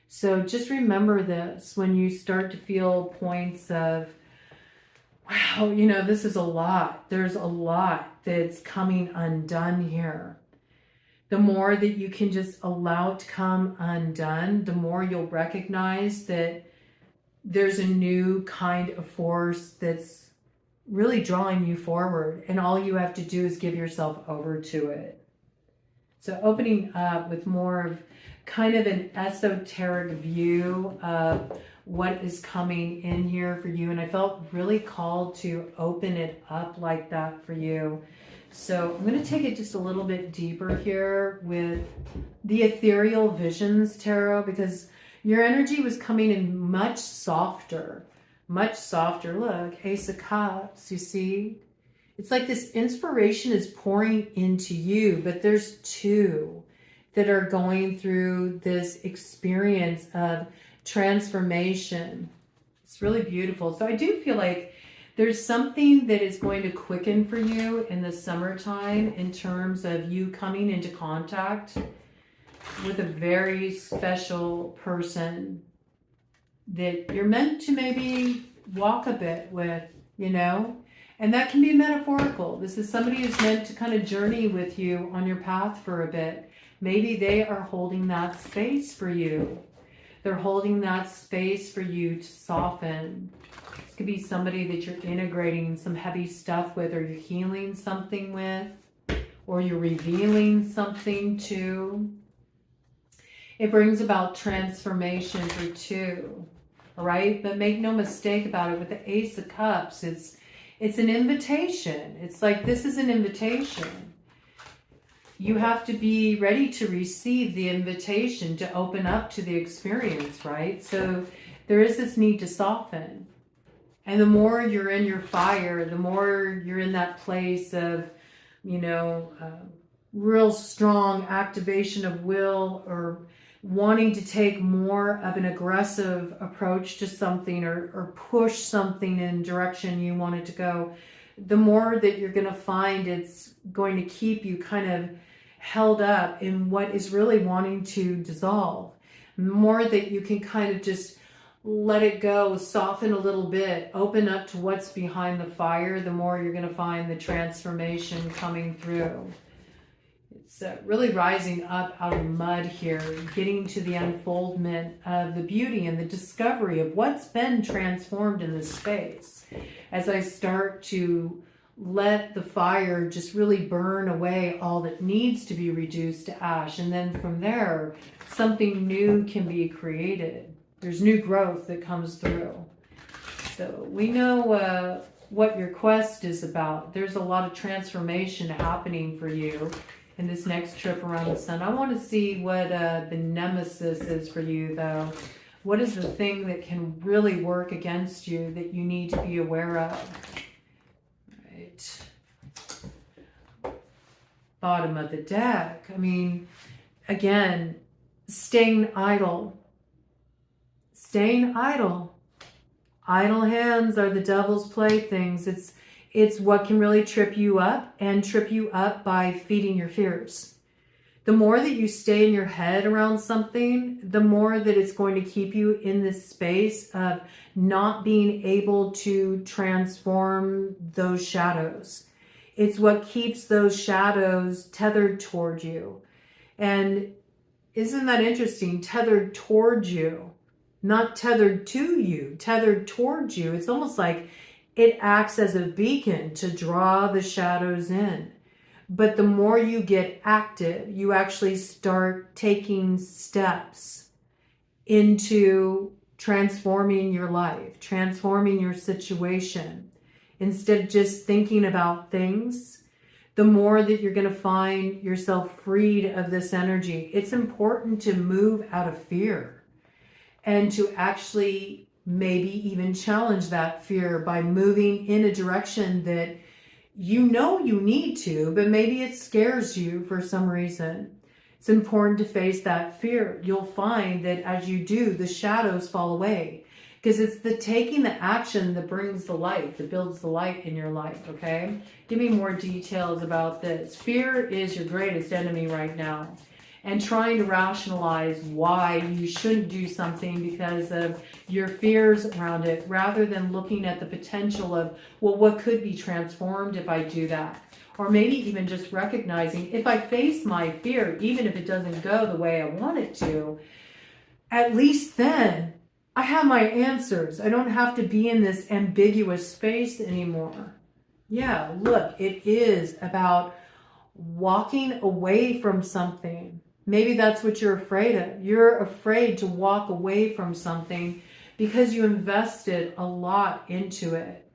So just remember this when you start to feel points of, wow, you know, this is a lot. There's a lot that's coming undone here. The more that you can just allow it to come undone, the more you'll recognize that there's a new kind of force that's really drawing you forward. And all you have to do is give yourself over to it. So opening up with more of kind of an esoteric view of what is coming in here for you. And I felt really called to open it up like that for you. So I'm going to take it just a little bit deeper here with the Ethereal Visions Tarot, because your energy was coming in much softer. Look, Ace of Cups, you see? It's like this inspiration is pouring into you, but there's two that are going through this experience of transformation. It's really beautiful. So I do feel like there's something that is going to quicken for you in the summertime in terms of you coming into contact with a very special person that you're meant to maybe walk a bit with, you know? And that can be metaphorical. This is somebody who's meant to kind of journey with you on your path for a bit. Maybe they are holding that space for you. They're holding that space for you to soften. This could be somebody that you're integrating some heavy stuff with, or you're healing something with, or you're revealing something to. It brings about transformation for two, all right? But make no mistake about it, with the Ace of Cups, it's an invitation. It's like, this is an invitation. You have to be ready to receive the invitation to open up to the experience, right? So there is this need to soften. And the more you're in your fire, the more you're in that place of, real strong activation of will, or wanting to take more of an aggressive approach to something, or push something in direction you want it to go, the more that you're going to find it's going to keep you kind of held up in what is really wanting to dissolve. The more that you can kind of just let it go, soften a little bit, open up to what's behind the fire, the more you're going to find the transformation coming through. It's really rising up out of mud here, getting to the unfoldment of the beauty and the discovery of what's been transformed in this space. As I start to let the fire just really burn away all that needs to be reduced to ash, and then from there, something new can be created. There's new growth that comes through. So we know what your quest is about. There's a lot of transformation happening for you in this next trip around the sun. I want to see what the nemesis is for you, though. What is the thing that can really work against you that you need to be aware of? Right. Bottom of the deck. I mean, again, staying idle. Staying idle. Idle hands are the devil's playthings. It's what can really trip you up, and trip you up by feeding your fears. The more that you stay in your head around something, the more that it's going to keep you in this space of not being able to transform those shadows. It's what keeps those shadows tethered toward you. And isn't that interesting? Tethered towards you, not tethered to you, tethered towards you. It's almost like it acts as a beacon to draw the shadows in. But the more you get active, you actually start taking steps into transforming your life, transforming your situation. Instead of just thinking about things, the more that you're going to find yourself freed of this energy. It's important to move out of fear and to actually maybe even challenge that fear by moving in a direction that you need to, but maybe it scares you for some reason. It's important to face that fear. You'll find that as you do, the shadows fall away, because it's the taking the action that brings the light, that builds the light in your life, okay? Give me more details about this. Fear is your greatest enemy right now. And trying to rationalize why you shouldn't do something because of your fears around it, rather than looking at the potential of, well, what could be transformed if I do that? Or maybe even just recognizing, if I face my fear, even if it doesn't go the way I want it to, at least then I have my answers. I don't have to be in this ambiguous space anymore. Yeah, look, it is about walking away from something. Maybe that's what you're afraid of. You're afraid to walk away from something because you invested a lot into it.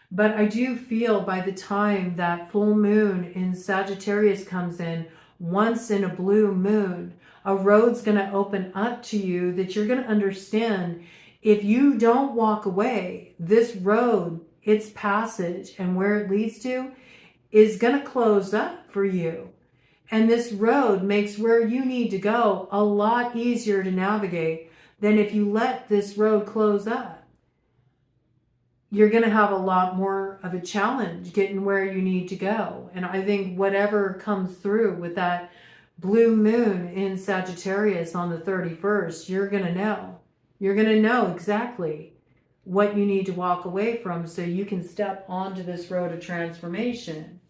But I do feel by the time that full moon in Sagittarius comes in, once in a blue moon, a road's going to open up to you that you're going to understand. If you don't walk away, this road, its passage and where it leads to is going to close up for you. And this road makes where you need to go a lot easier to navigate than if you let this road close up. You're going to have a lot more of a challenge getting where you need to go. And I think whatever comes through with that blue moon in Sagittarius on the 31st, you're going to know. You're going to know exactly what you need to walk away from so you can step onto this road of transformation.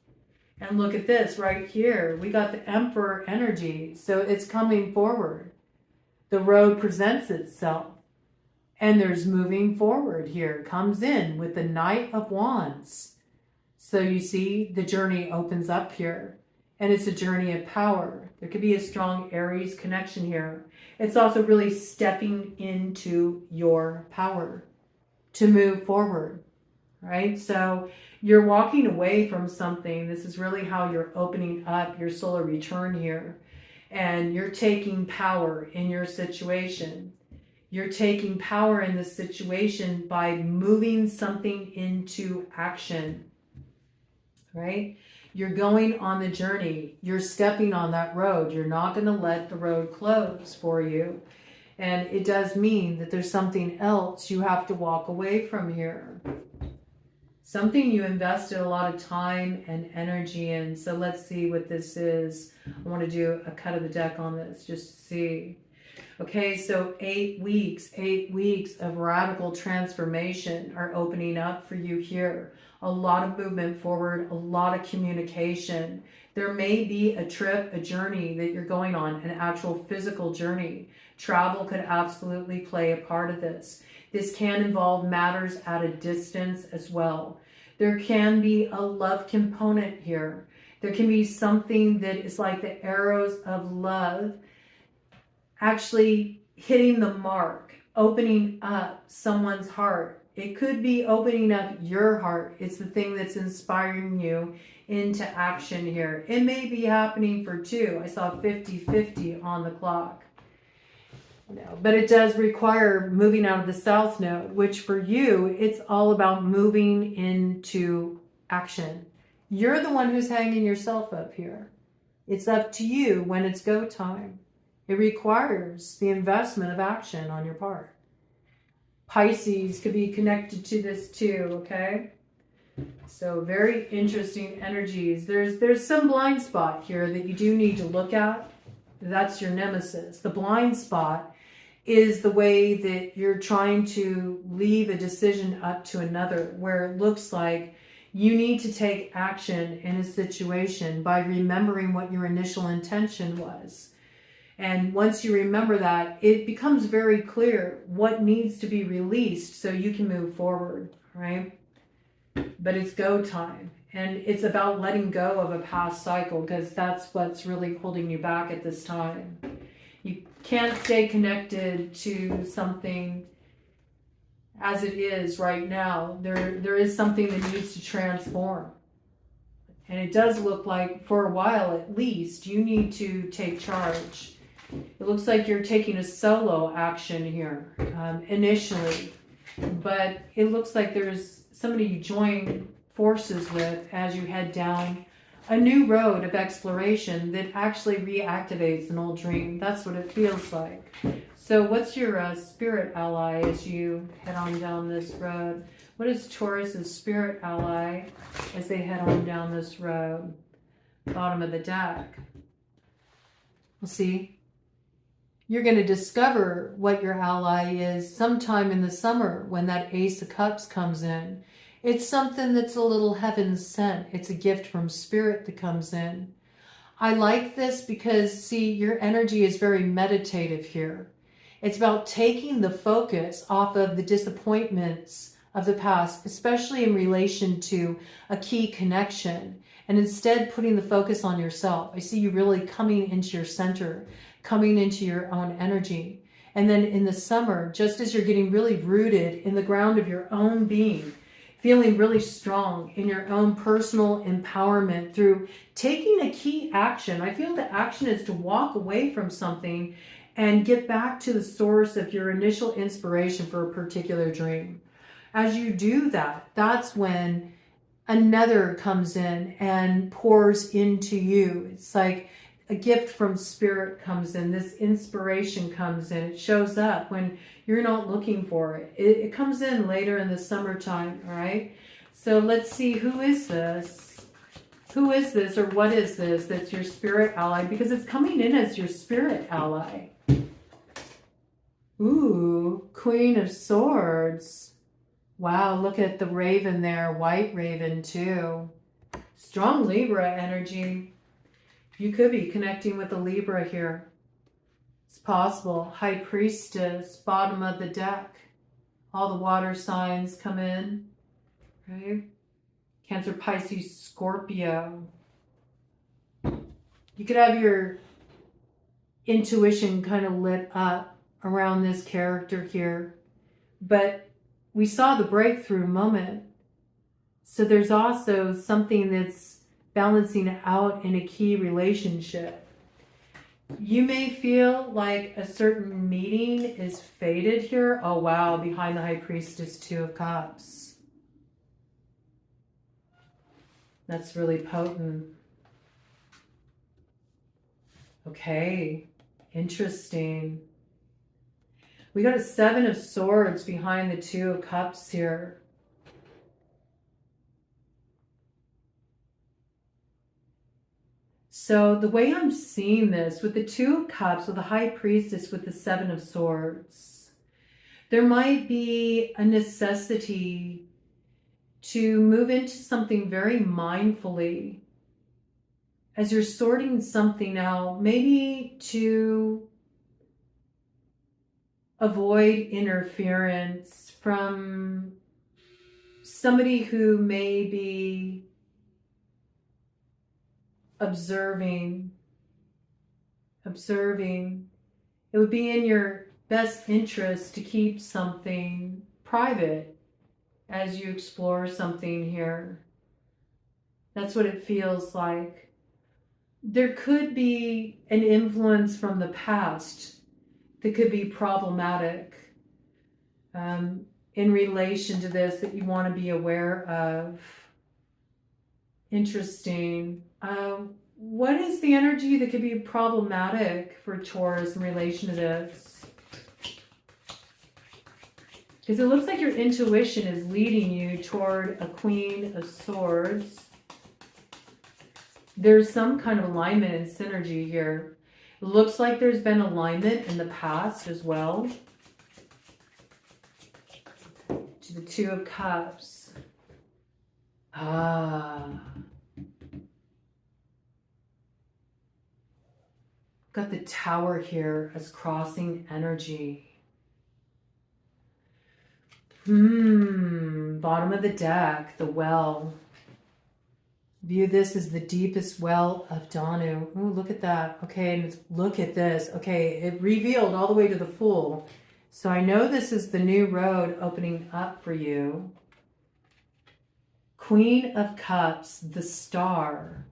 And look at this right here. We got the Emperor energy. So it's coming forward. The road presents itself. And there's moving forward here. It comes in with the Knight of Wands. So you see the journey opens up here. And it's a journey of power. There could be a strong Aries connection here. It's also really stepping into your power to move forward. Right? So you're walking away from something. This is really how you're opening up your solar return here. And you're taking power in your situation. You're taking power in this situation by moving something into action, right? You're going on the journey. You're stepping on that road. You're not going to let the road close for you. And it does mean that there's something else you have to walk away from here. Something you invested a lot of time and energy in. So let's see what this is. I want to do a cut of the deck on this just to see. Okay, so 8 weeks of radical transformation are opening up for you here. A lot of movement forward, a lot of communication. There may be a trip, a journey that you're going on, an actual physical journey. Travel could absolutely play a part of this. This can involve matters at a distance as well. There can be a love component here. There can be something that is like the arrows of love actually hitting the mark, opening up someone's heart. It could be opening up your heart. It's the thing that's inspiring you into action here. It may be happening for two. I saw 50-50 on the clock. No, but it does require moving out of the south node, which for you, it's all about moving into action. You're the one who's hanging yourself up here. It's up to you when it's go time. It requires the investment of action on your part. Pisces could be connected to this too, okay? So very interesting energies. There's some blind spot here that you do need to look at. That's your nemesis. The blind spot is the way that you're trying to leave a decision up to another, where it looks like you need to take action in a situation by remembering what your initial intention was. And once you remember that, it becomes very clear what needs to be released so you can move forward, right? But it's go time. And it's about letting go of a past cycle, because that's what's really holding you back at this time. You can't stay connected to something as it is right now. There is something that needs to transform. And it does look like, for a while at least, you need to take charge. It looks like you're taking a solo action here initially, but it looks like there's somebody you join forces with as you head down a new road of exploration that actually reactivates an old dream. That's what it feels like. So what's your spirit ally as you head on down this road? What is Taurus's spirit ally as they head on down this road? Bottom of the deck. We'll see. You're going to discover what your ally is sometime in the summer when that Ace of Cups comes in. It's something that's a little heaven sent. It's a gift from spirit that comes in. I like this because, see, your energy is very meditative here. It's about taking the focus off of the disappointments of the past, especially in relation to a key connection, and instead putting the focus on yourself. I see you really coming into your center, coming into your own energy. And then in the summer, just as you're getting really rooted in the ground of your own being, feeling really strong in your own personal empowerment through taking a key action. I feel the action is to walk away from something and get back to the source of your initial inspiration for a particular dream. As you do that, that's when another comes in and pours into you. It's like a gift from spirit comes in. This inspiration comes in. It shows up when you're not looking for it. It comes in later in the summertime, all right? So let's see, who is this? Who is this, or what is this that's your spirit ally? Because it's coming in as your spirit ally. Ooh, Queen of Swords. Wow, look at the raven there. White raven too. Strong Libra energy. You could be connecting with a Libra here. It's possible. High Priestess, bottom of the deck. All the water signs come in, right? Cancer, Pisces, Scorpio. You could have your intuition kind of lit up around this character here. But we saw the breakthrough moment. So there's also something that's balancing out in a key relationship. You may feel like a certain meeting is fated here. Oh, wow. Behind the High Priestess, Two of Cups. That's really potent. Okay. Interesting. We got a Seven of Swords behind the Two of Cups here. So the way I'm seeing this, with the Two of Cups, with the High Priestess, with the Seven of Swords, there might be a necessity to move into something very mindfully as you're sorting something out, maybe to avoid interference from somebody who may be observing. It would be in your best interest to keep something private as you explore something here. That's what it feels like. There could be an influence from the past that could be problematic in relation to this that you want to be aware of. Interesting. What is the energy that could be problematic for Taurus in relation to this? Because it looks like your intuition is leading you toward a Queen of Swords. There's some kind of alignment and synergy here. It looks like there's been alignment in the past as well. To the Two of Cups. Got the Tower here as crossing energy. Bottom of the deck, the Well. View this as the deepest well of Danu. Ooh, look at that. Okay, and look at this. Okay, it revealed all the way to the Fool. So I know this is the new road opening up for you. Queen of Cups, the Star,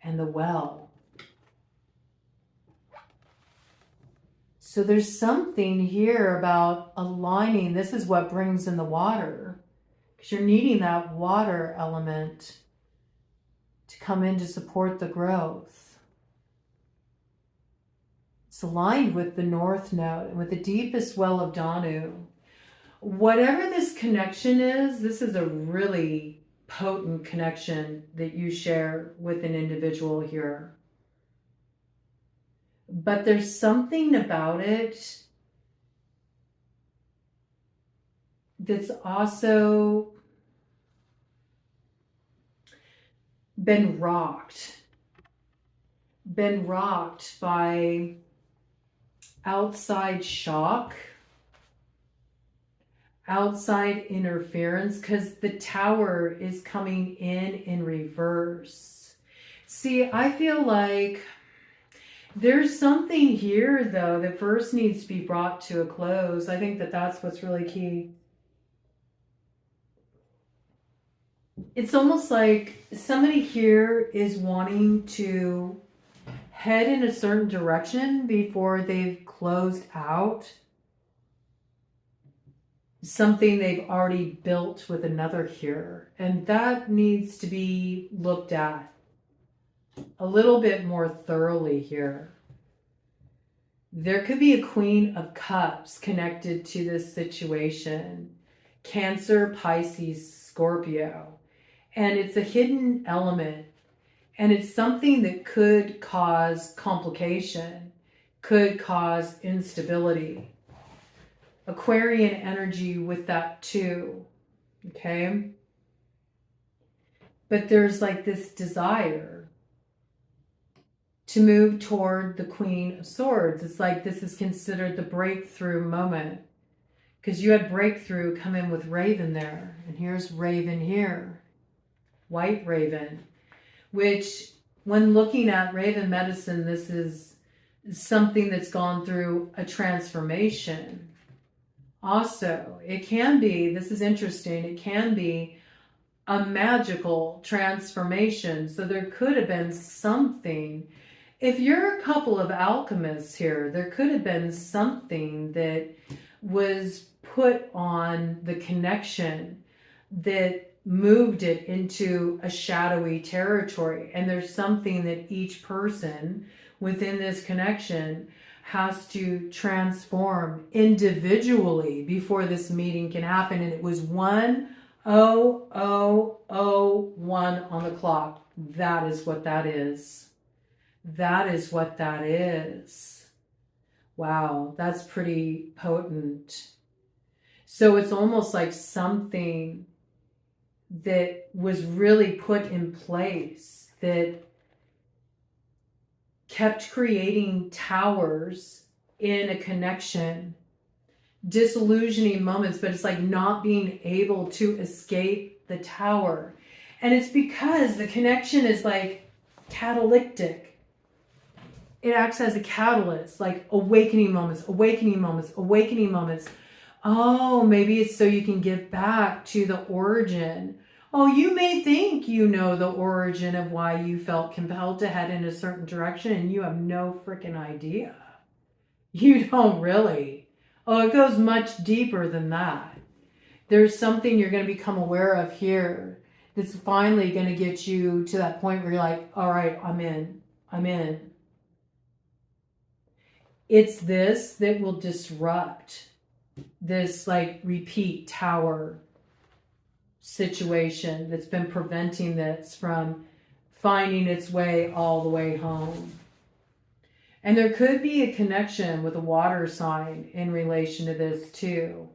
and the Well. So there's something here about aligning. This is what brings in the water, because you're needing that water element to come in to support the growth. It's aligned with the North Node and with the deepest well of Danu. Whatever this connection is, this is a really potent connection that you share with an individual here. But there's something about it that's also been rocked by outside shock, outside interference, because the Tower is coming in reverse. See, I feel like there's something here, though, that first needs to be brought to a close. I think that that's what's really key. It's almost like somebody here is wanting to head in a certain direction before they've closed out something they've already built with another here. And that needs to be looked at a little bit more thoroughly here. There could be a Queen of Cups connected to this situation. Cancer, Pisces, Scorpio. And it's a hidden element. And it's something that could cause complication, could cause instability. Aquarian energy with that too. Okay? But there's like this desire to move toward the Queen of Swords. It's like this is considered the breakthrough moment, because you had breakthrough come in with Raven there, and here's Raven here, White Raven, which when looking at Raven medicine, this is something that's gone through a transformation. Also, it can be, this is interesting, it can be a magical transformation. So there could have been something if you're a couple of alchemists here, there could have been something that was put on the connection that moved it into a shadowy territory. And there's something that each person within this connection has to transform individually before this meeting can happen. And it was 1:00:01 on the clock. That is what that is. That is what that is. Wow, that's pretty potent. So it's almost like something that was really put in place that kept creating towers in a connection, disillusioning moments, but it's like not being able to escape the tower. And it's because the connection is like catalytic. It acts as a catalyst, like awakening moments, awakening moments, awakening moments. Oh, maybe it's so you can get back to the origin. Oh, you may think you know the origin of why you felt compelled to head in a certain direction, and you have no freaking idea. You don't really. Oh, it goes much deeper than that. There's something you're going to become aware of here that's finally going to get you to that point where you're like, all right, I'm in. I'm in. It's this that will disrupt this like repeat tower situation that's been preventing this from finding its way all the way home. And there could be a connection with a water sign in relation to this too.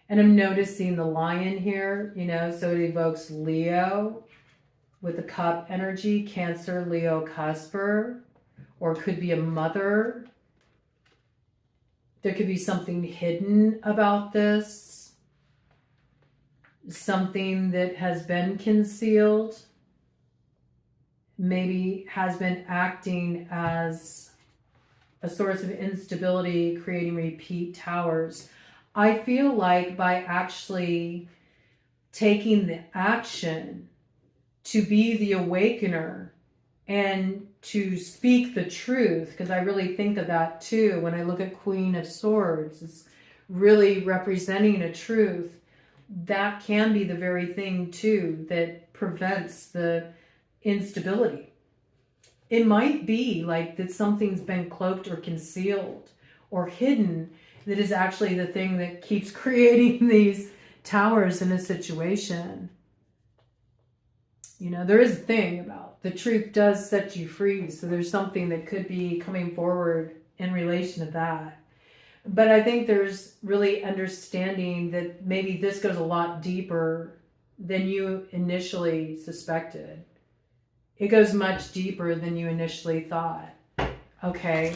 And I'm noticing the lion here, you know, so it evokes Leo with the cup energy, Cancer, Leo, Cusper, or it could be a mother. There could be something hidden about this, something that has been concealed, maybe has been acting as a source of instability, creating repeat towers. I feel like by actually taking the action to be the awakener and to speak the truth, because I really think of that too when I look at Queen of Swords, it's really representing a truth. That can be the very thing too that prevents the instability. It might be like that something's been cloaked or concealed or hidden that is actually the thing that keeps creating these towers in a situation. You know, there is a thing about the truth does set you free. So there's something that could be coming forward in relation to that. But I think there's really understanding that maybe this goes a lot deeper than you initially suspected. It goes much deeper than you initially thought. Okay.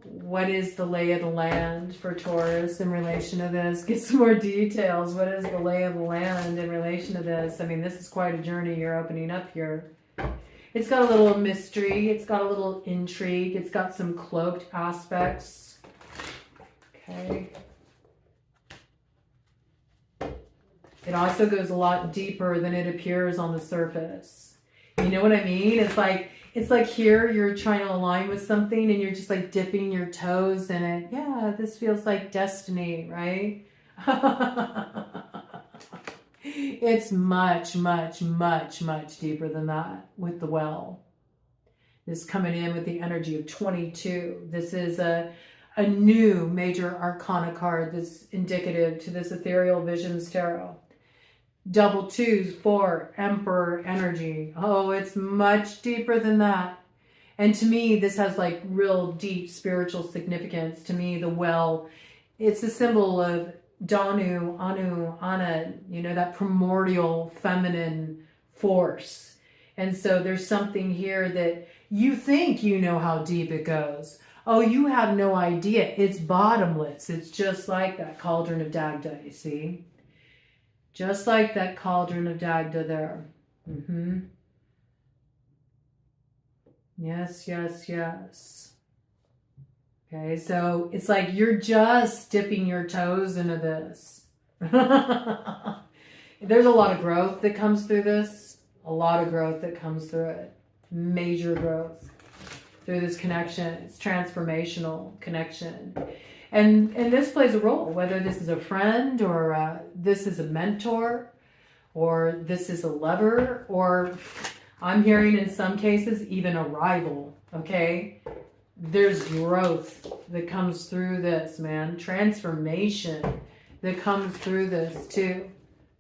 What is the lay of the land for Taurus in relation to this? Get some more details. What is the lay of the land in relation to this? I mean, this is quite a journey you're opening up here. It's got a little mystery. It's got a little intrigue. It's got some cloaked aspects. Okay. It also goes a lot deeper than it appears on the surface. You know what I mean? It's like here you're trying to align with something and you're just like dipping your toes in it. Yeah, this feels like destiny, right? It's much, much, much, much deeper than that with the well. This coming in with the energy of 22. This is a new major arcana card that's indicative to this Ethereal Visions Tarot. Double twos, 4, Emperor energy. Oh, it's much deeper than that. And to me, this has like real deep spiritual significance. To me, the well, it's a symbol of Danu, Anu, Ana, you know, that primordial feminine force. And so there's something here that you think you know how deep it goes. Oh, you have no idea. It's bottomless. It's just like that cauldron of Dagda, you see? Just like that cauldron of Dagda there. Yes, yes, yes. Okay, so it's like you're just dipping your toes into this. There's a lot of growth that comes through this. A lot of growth that comes through it. Major growth through this connection. It's transformational connection. And this plays a role, whether this is a friend or this is a mentor or this is a lover, or I'm hearing in some cases even a rival, okay? There's growth that comes through this, man. Transformation that comes through this too.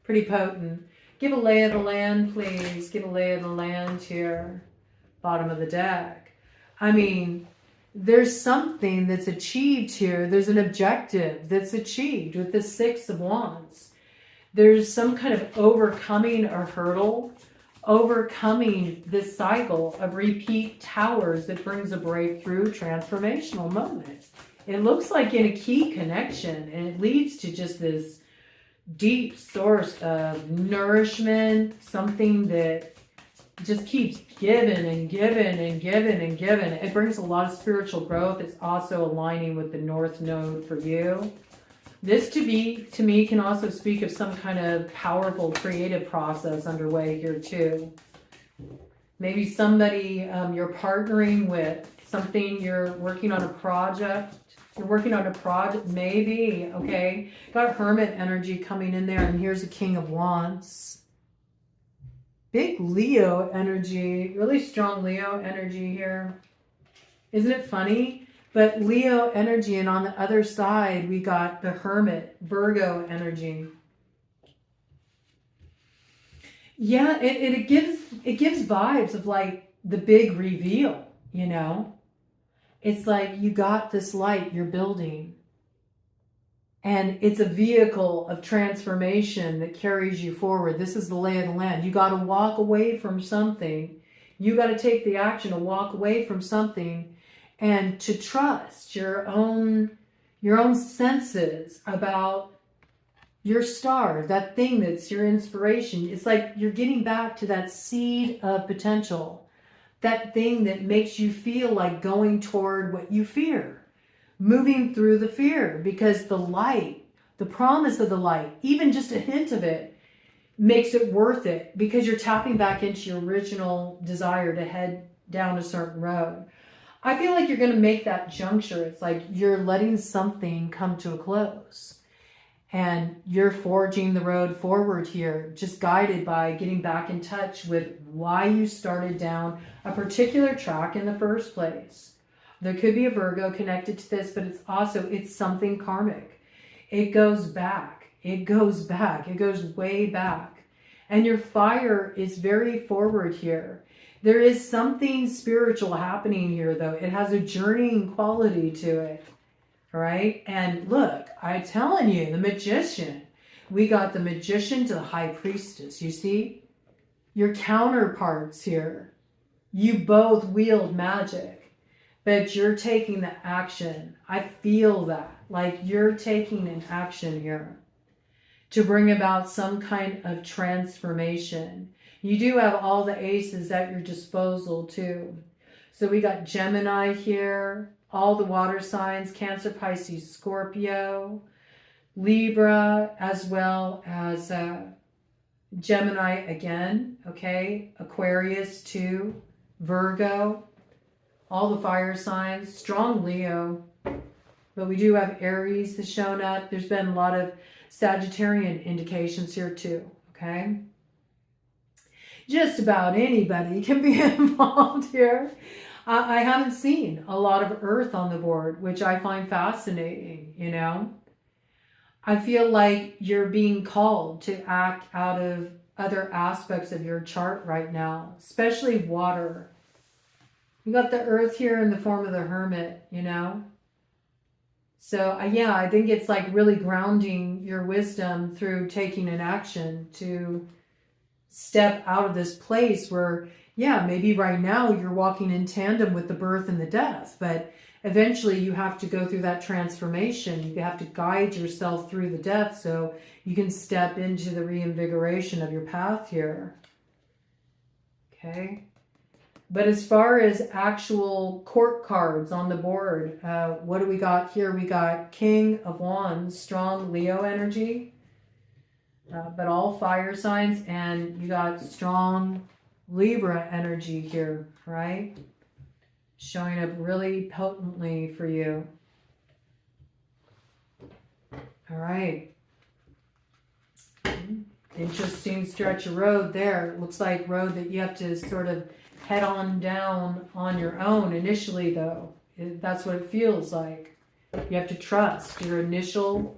Pretty potent. Give a lay of the land, please. Give a lay of the land here. Bottom of the deck. I mean, there's something that's achieved here. There's an objective that's achieved with the Six of Wands. There's some kind of overcoming a hurdle, overcoming this cycle of repeat towers that brings a breakthrough, transformational moment. It looks like in a key connection, and it leads to just this deep source of nourishment, something that just keeps giving and giving and giving and giving. It brings a lot of spiritual growth. It's also aligning with the North Node for you. This to me can also speak of some kind of powerful creative process underway here too. Maybe somebody you're partnering with, something you're working on a project. You're working on a project, maybe, okay? Got Hermit energy coming in there, and here's a King of Wands. Big Leo energy, really strong Leo energy here. Isn't it funny? But Leo energy, and on the other side, we got the Hermit, Virgo energy. Yeah, it gives vibes of like the big reveal, you know? It's like you got this light you're building, and it's a vehicle of transformation that carries you forward. This is the lay of the land. You got to walk away from something. You got to take the action to walk away from something and to trust your own senses about your star, that thing that's your inspiration. It's like you're getting back to that seed of potential. That thing that makes you feel like going toward what you fear, moving through the fear, because the light, the promise of the light, even just a hint of it, makes it worth it, because you're tapping back into your original desire to head down a certain road. I feel like you're going to make that juncture. It's like you're letting something come to a close. And you're forging the road forward here, just guided by getting back in touch with why you started down a particular track in the first place. There could be a Virgo connected to this, but it's something karmic. It goes back. It goes way back. And your fire is very forward here. There is something spiritual happening here, though. It has a journeying quality to it. Right? And look, I'm telling you, the Magician. We got the Magician to the High Priestess. You see? Your counterparts here. You both wield magic, but you're taking the action. I feel that. Like you're taking an action here to bring about some kind of transformation. You do have all the aces at your disposal too. So we got Gemini here. All the water signs, Cancer, Pisces, Scorpio, Libra, as well as Gemini again, okay? Aquarius too, Virgo, all the fire signs, strong Leo. But we do have Aries that's shown up. There's been a lot of Sagittarian indications here too, okay? Just about anybody can be involved here. I haven't seen a lot of Earth on the board, which I find fascinating, you know. I feel like you're being called to act out of other aspects of your chart right now, especially water. You got the Earth here in the form of the Hermit, you know. So, yeah, I think it's like really grounding your wisdom through taking an action to step out of this place where, yeah, maybe right now you're walking in tandem with the birth and the death, but eventually you have to go through that transformation. You have to guide yourself through the death so you can step into the reinvigoration of your path here. Okay. But as far as actual court cards on the board, what do we got here? We got King of Wands, strong Leo energy, but all fire signs, and you got strong Libra energy here, right? Showing up really potently for you. All right. Interesting stretch of road there. Looks like road that you have to sort of head on down on your own initially, though. That's what it feels like. You have to trust your initial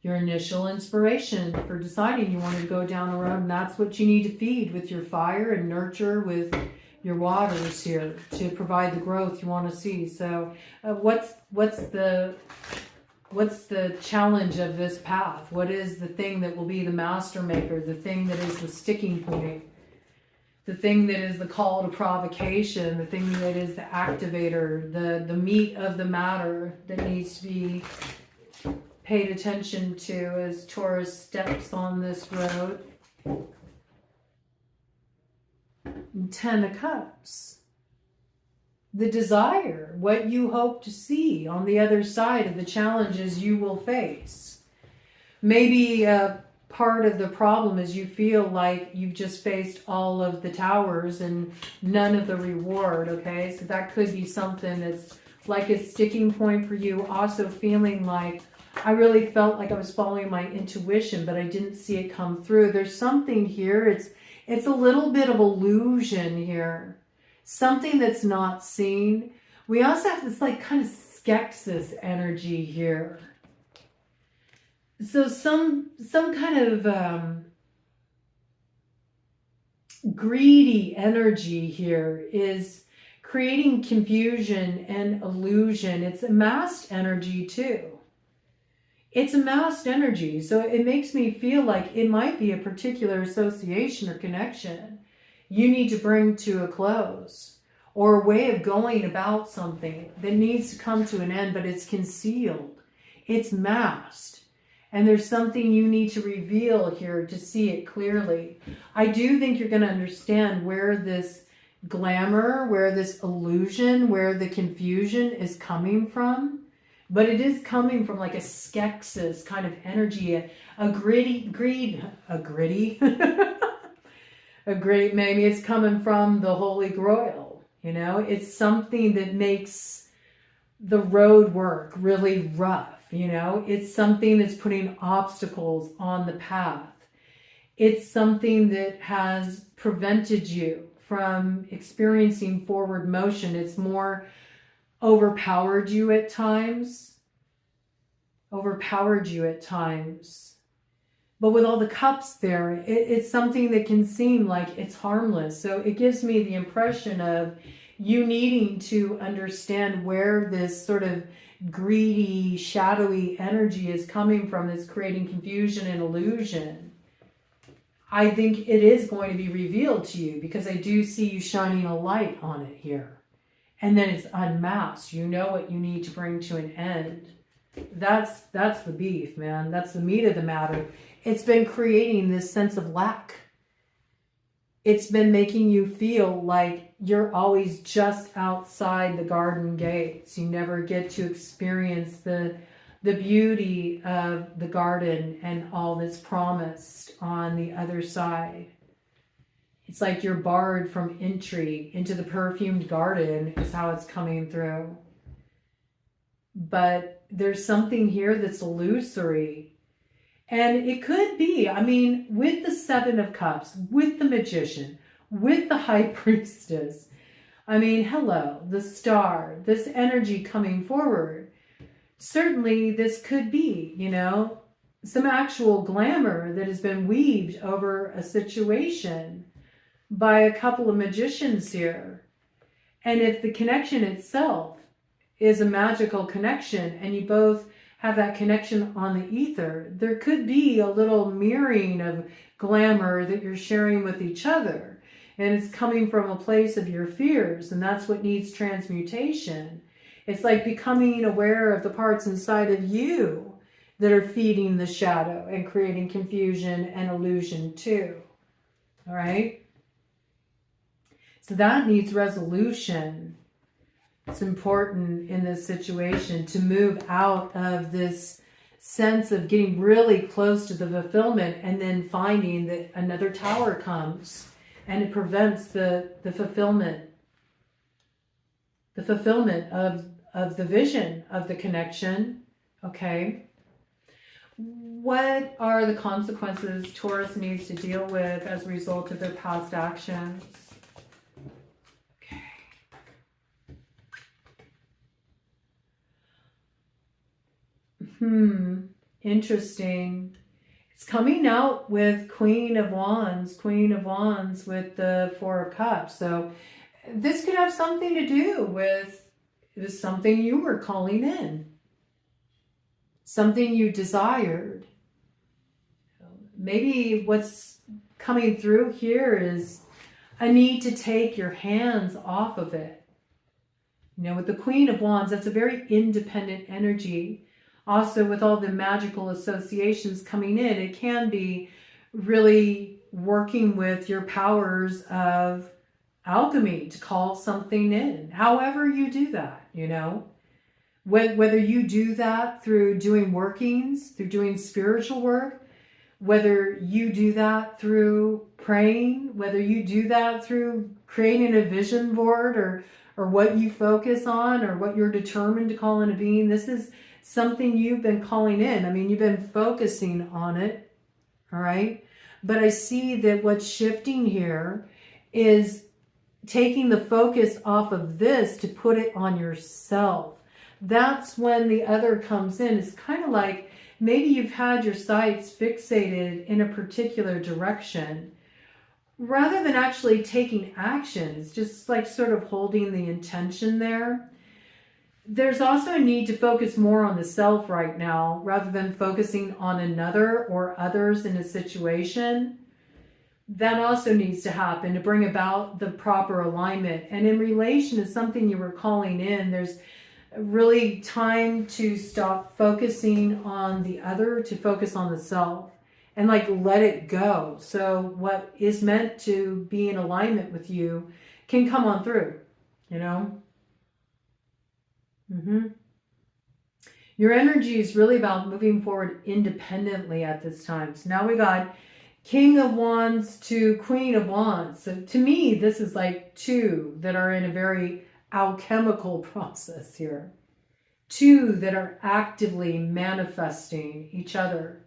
inspiration for deciding you want to go down a road, and that's what you need to feed with your fire and nurture with your waters here to provide the growth you want to see. So what's the challenge of this path? What is the thing that will be the master maker, the thing that is the sticking point, the thing that is the call to provocation, the thing that is the activator, the meat of the matter that needs to be paid attention to as Taurus steps on this road? 10 of Cups. The desire, what you hope to see on the other side of the challenges you will face. Maybe part of the problem is you feel like you've just faced all of the towers and none of the reward, okay? So that could be something that's like a sticking point for you. Also feeling like, I really felt like I was following my intuition, but I didn't see it come through. There's something here. It's a little bit of illusion here. Something that's not seen. We also have this like kind of skepsis energy here. So some kind of greedy energy here is creating confusion and illusion. It's amassed energy too. It's amassed energy, so it makes me feel like it might be a particular association or connection you need to bring to a close, or a way of going about something that needs to come to an end, but it's concealed, it's masked, and there's something you need to reveal here to see it clearly. I do think you're going to understand where this glamour, where this illusion, where the confusion is coming from. But it is coming from like a skepsis kind of energy, a gritty, maybe it's coming from the Holy Grail, you know? It's something that makes the road work really rough, you know? It's something that's putting obstacles on the path. It's something that has prevented you from experiencing forward motion. It's more overpowered you at times. But with all the cups there, it's something that can seem like it's harmless. So it gives me the impression of you needing to understand where this sort of greedy, shadowy energy is coming from that's creating confusion and illusion. I think it is going to be revealed to you because I do see you shining a light on it here. And then it's unmasked. You know what you need to bring to an end. That's the beef, man. That's the meat of the matter. It's been creating this sense of lack. It's been making you feel like you're always just outside the garden gates. You never get to experience the beauty of the garden and all that's promised on the other side. It's like you're barred from entry into the perfumed garden is how it's coming through. But there's something here that's illusory. And it could be, I mean, with the Seven of Cups, with the Magician, with the High Priestess, I mean, hello, the Star, this energy coming forward. Certainly this could be, you know, some actual glamour that has been weaved over a situation by a couple of magicians here. And if the connection itself is a magical connection and you both have that connection on the ether, there could be a little mirroring of glamour that you're sharing with each other. And it's coming from a place of your fears, and that's what needs transmutation. It's like becoming aware of the parts inside of you that are feeding the shadow and creating confusion and illusion too. All right? So that needs resolution. It's important in this situation to move out of this sense of getting really close to the fulfillment and then finding that another tower comes and it prevents the fulfillment of the vision of the connection. Okay. What are the consequences Taurus needs to deal with as a result of their past actions? Okay. Interesting. It's coming out with Queen of Wands with the Four of Cups. So this could have something to do with something you were calling in, something you desired. Maybe what's coming through here is a need to take your hands off of it. You know, with the Queen of Wands, that's a very independent energy. Also, with all the magical associations coming in, it can be really working with your powers of alchemy to call something in. However you do that, you know. Whether you do that through doing workings, through doing spiritual work, whether you do that through praying, whether you do that through creating a vision board or what you focus on or what you're determined to call into being, this is something you've been calling in. I mean, you've been focusing on it, all right? But I see that what's shifting here is taking the focus off of this to put it on yourself. That's when the other comes in. It's kind of like maybe you've had your sights fixated in a particular direction rather than actually taking action. It's just like sort of holding the intention there. There's also a need to focus more on the self right now rather than focusing on another or others in a situation. That also needs to happen to bring about the proper alignment. And in relation to something you were calling in, there's really time to stop focusing on the other to focus on the self and like let it go. So what is meant to be in alignment with you can come on through, you know? Your energy is really about moving forward independently at this time. So now we got King of Wands to Queen of Wands. So to me, this is like two that are in a very alchemical process here. Two that are actively manifesting each other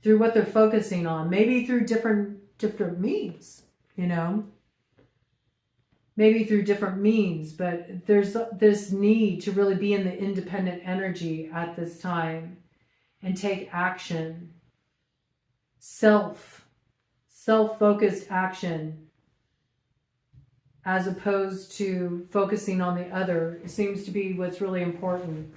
through what they're focusing on, maybe through different means, you know. Maybe through different means, but there's this need to really be in the independent energy at this time and take action. Self-focused action as opposed to focusing on the other. It seems to be what's really important.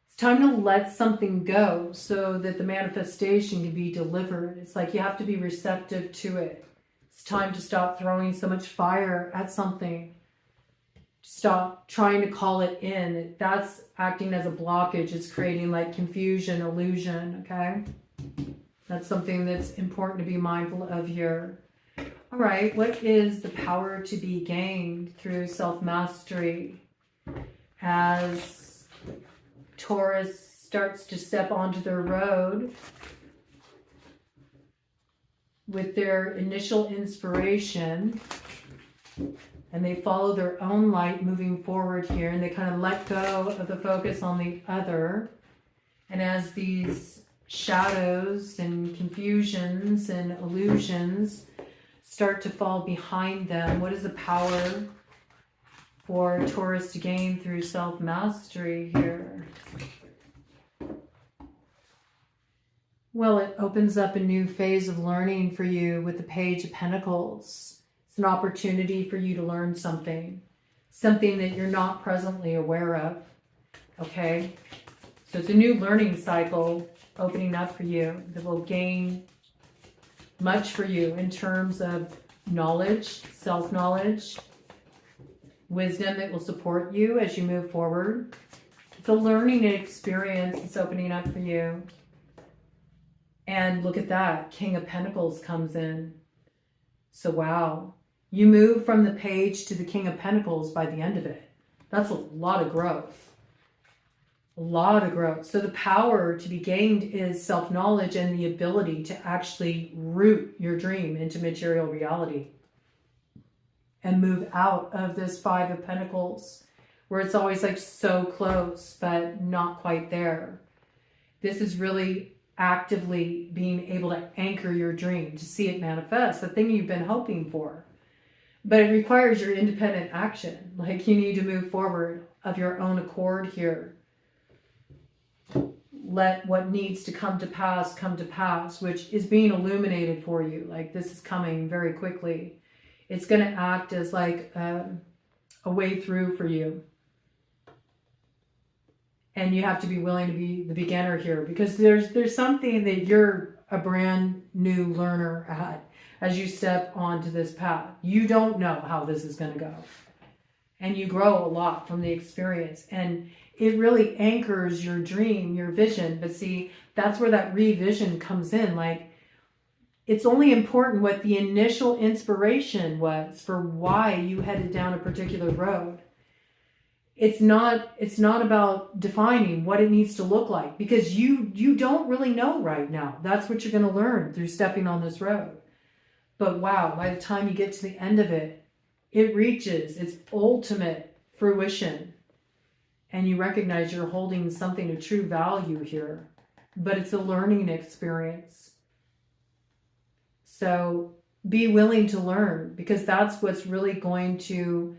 It's time to let something go so that the manifestation can be delivered. It's like you have to be receptive to it. It's time to stop throwing so much fire at something. Stop trying to call it in. That's acting as a blockage. It's creating like confusion, illusion, okay? That's something that's important to be mindful of here. All right, what is the power to be gained through self-mastery as Taurus starts to step onto their road with their initial inspiration, and they follow their own light moving forward here, and they kind of let go of the focus on the other. And as these shadows and confusions and illusions start to fall behind them, what is the power for Taurus to gain through self-mastery here? Well, it opens up a new phase of learning for you with the Page of Pentacles. It's an opportunity for you to learn something that you're not presently aware of, okay? So it's a new learning cycle opening up for you that will gain much for you in terms of knowledge, self-knowledge, wisdom that will support you as you move forward. It's a learning experience that's opening up for you. And look at that, King of Pentacles comes in. So wow, you move from the Page to the King of Pentacles by the end of it. That's a lot of growth. A lot of growth. So the power to be gained is self-knowledge and the ability to actually root your dream into material reality and move out of this Five of Pentacles where it's always like so close but not quite there. This is really actively being able to anchor your dream, to see it manifest, the thing you've been hoping for. But it requires your independent action. Like, you need to move forward of your own accord here. Let what needs to come to pass, which is being illuminated for you. Like, this is coming very quickly. It's going to act as like a way through for you. And you have to be willing to be the beginner here, because there's something that you're a brand new learner at as you step onto this path. You don't know how this is going to go. And you grow a lot from the experience. And it really anchors your dream, your vision. But see, that's where that revision comes in. Like, it's only important what the initial inspiration was for why you headed down a particular road. It's not about defining what it needs to look like, because you don't really know right now. That's what you're going to learn through stepping on this road. But wow, by the time you get to the end of it, it reaches its ultimate fruition. And you recognize you're holding something of true value here. But it's a learning experience. So be willing to learn, because that's what's really going to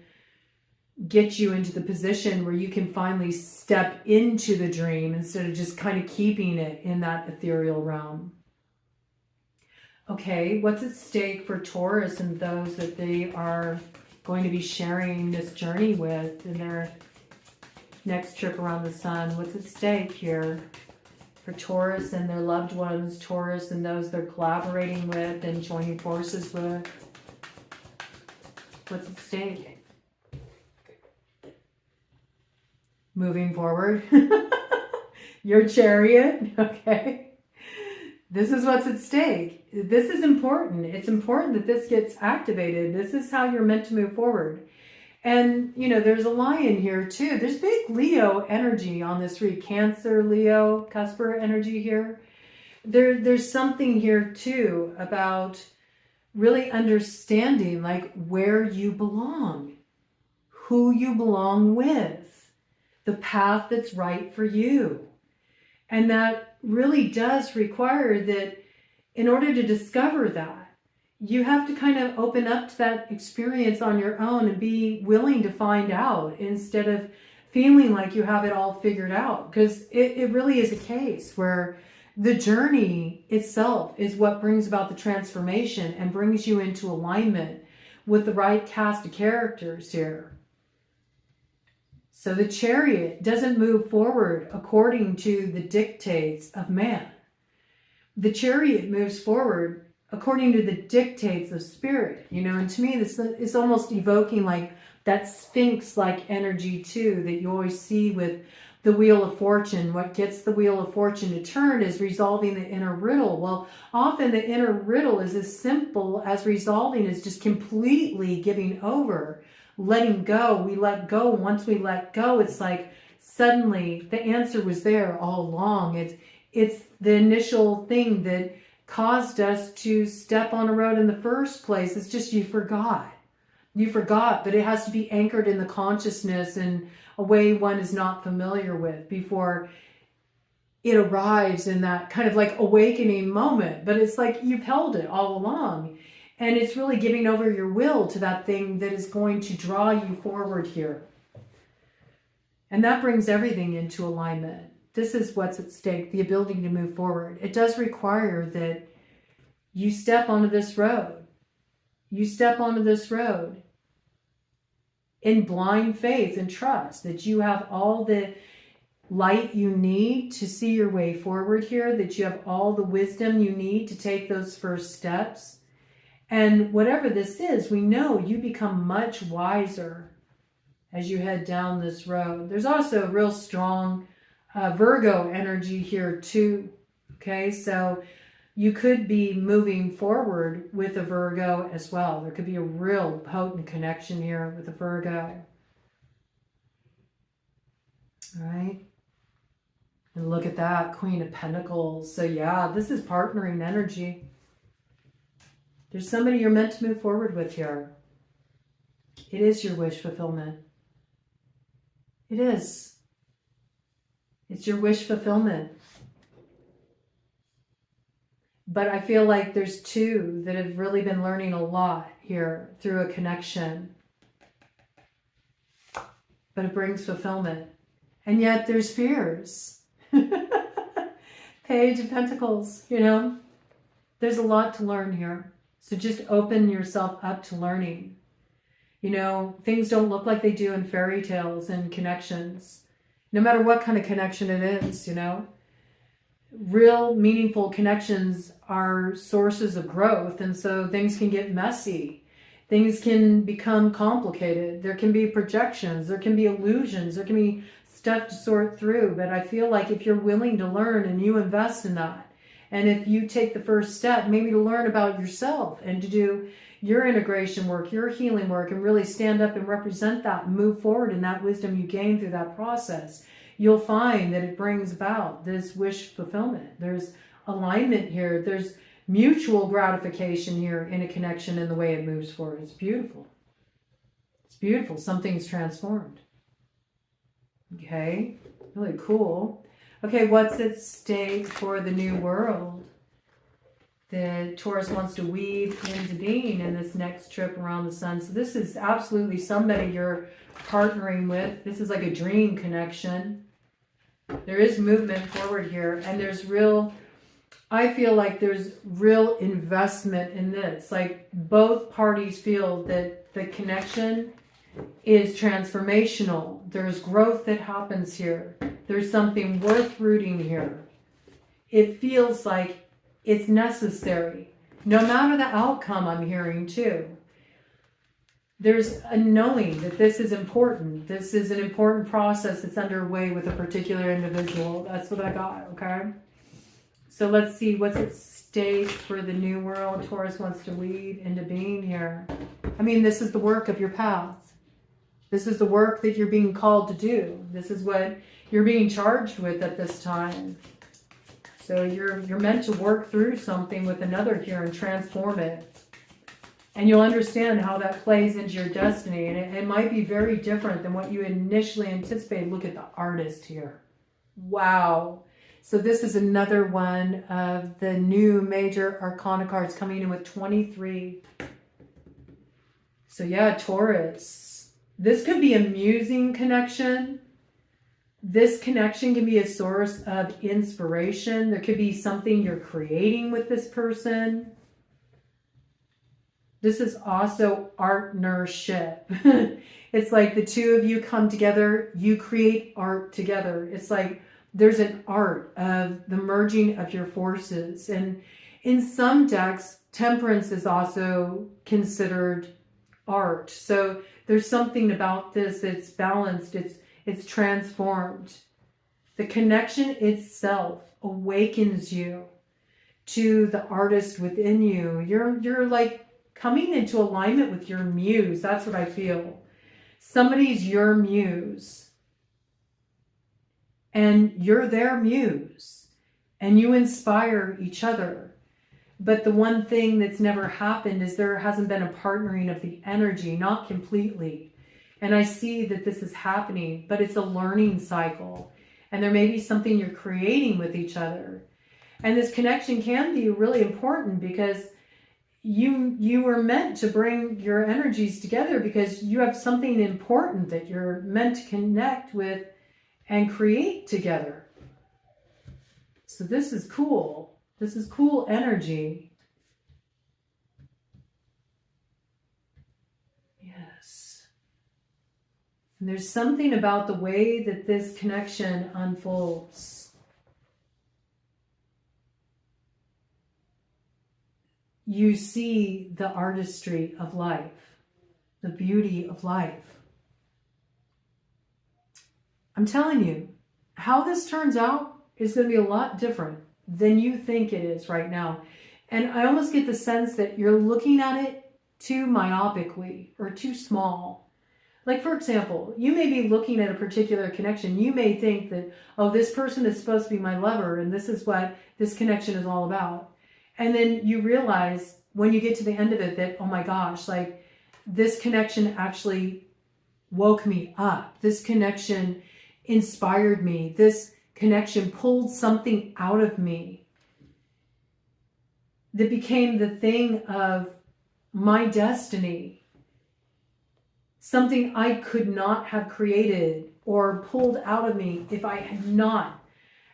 get you into the position where you can finally step into the dream instead of just kind of keeping it in that ethereal realm. Okay, what's at stake for Taurus and those that they are going to be sharing this journey with in their next trip around the sun? What's at stake here for Taurus and their loved ones, Taurus and those they're collaborating with and joining forces with? What's at stake? Moving forward. Your Chariot. Okay. This is what's at stake. This is important. It's important that this gets activated. This is how you're meant to move forward. And, you know, there's a Lion here too. There's big Leo energy on this read. Cancer, Leo, Cusper energy here. There's something here too about really understanding like where you belong, who you belong with, the path that's right for you. And that really does require that in order to discover that, you have to kind of open up to that experience on your own and be willing to find out instead of feeling like you have it all figured out. Because it really is a case where the journey itself is what brings about the transformation and brings you into alignment with the right cast of characters here. So the Chariot doesn't move forward according to the dictates of man. The Chariot moves forward according to the dictates of spirit, you know, and to me, this is almost evoking like that Sphinx-like energy too, that you always see with the Wheel of Fortune. What gets the Wheel of Fortune to turn is resolving the inner riddle. Well, often the inner riddle is as simple as resolving is just completely giving over, letting go. We let go. Once we let go, it's like suddenly the answer was there all along. It's the initial thing that caused us to step on a road in the first place. It's just you forgot. You forgot, but it has to be anchored in the consciousness in a way one is not familiar with before it arrives in that kind of like awakening moment. But it's like you've held it all along. And it's really giving over your will to that thing that is going to draw you forward here. And that brings everything into alignment. This is what's at stake, the ability to move forward. It does require that you step onto this road. You step onto this road in blind faith and trust that you have all the light you need to see your way forward here, that you have all the wisdom you need to take those first steps. And whatever this is, we know you become much wiser as you head down this road. There's also a real strong Virgo energy here too. Okay, so you could be moving forward with a Virgo as well. There could be a real potent connection here with a Virgo. All right. look at that, Queen of Pentacles. So yeah, this is partnering energy. There's somebody you're meant to move forward with here. It is your wish fulfillment. It is. It's your wish fulfillment. But I feel like there's two that have really been learning a lot here through a connection. But it brings fulfillment. And yet there's fears. Page of Pentacles, you know. There's a lot to learn here. So just open yourself up to learning. You know, things don't look like they do in fairy tales and connections. No matter what kind of connection it is, you know. Real meaningful connections are sources of growth, and so things can get messy. Things can become complicated. There can be projections, there can be illusions, there can be stuff to sort through. But I feel like if you're willing to learn and you invest in that, and if you take the first step, maybe to learn about yourself and to do your integration work, your healing work, and really stand up and represent that and move forward in that wisdom you gain through that process, you'll find that it brings about this wish fulfillment. There's alignment here. There's mutual gratification here in a connection in the way it moves forward. It's beautiful. It's beautiful. Something's transformed. Okay, really cool. Okay, what's at stake for the new world that Taurus wants to weave into being in this next trip around the sun? So this is absolutely somebody you're partnering with. This is like a dream connection. There is movement forward here, and there's real, I feel like there's real investment in this. Like both parties feel that the connection is transformational. There's growth that happens here. There's something worth rooting here. It feels like it's necessary, no matter the outcome. I'm hearing too. There's a knowing that this is important. This is an important process that's underway with a particular individual. That's what I got, okay? So let's see what's at stake for the new world Taurus wants to weave into being here. I mean, this is the work of your path. This is the work that you're being called to do. This is what you're being charged with at this time. So you're meant to work through something with another here and transform it. And you'll understand how that plays into your destiny. And it might be very different than what you initially anticipated. Look at the artist here. Wow. So this is another one of the new major arcana cards coming in with 23. So yeah, Taurus. This could be a musing connection. This connection can be a source of inspiration. There could be something you're creating with this person. This is also partnership. It's like the two of you come together, you create art together. It's like there's an art of the merging of your forces. And in some decks, temperance is also considered art. So there's something about this that's balanced, it's transformed. The connection itself awakens you to the artist within you. You're like coming into alignment with your muse. That's what I feel. Somebody's your muse. And you're their muse. And you inspire each other. But the one thing that's never happened is there hasn't been a partnering of the energy, not completely. And I see that this is happening, but it's a learning cycle. And there may be something you're creating with each other. And this connection can be really important because you were meant to bring your energies together because you have something important that you're meant to connect with and create together. So this is cool. This is cool energy. Yes. And there's something about the way that this connection unfolds. You see the artistry of life, the beauty of life. I'm telling you, how this turns out is going to be a lot different than you think it is right now. And I almost get the sense that you're looking at it too myopically or too small. Like, for example, you may be looking at a particular connection. You may think that, oh, this person is supposed to be my lover, and this is what this connection is all about. And then you realize when you get to the end of it that, oh my gosh, like this connection actually woke me up. This connection inspired me. This connection pulled something out of me that became the thing of my destiny. Something I could not have created or pulled out of me if I had not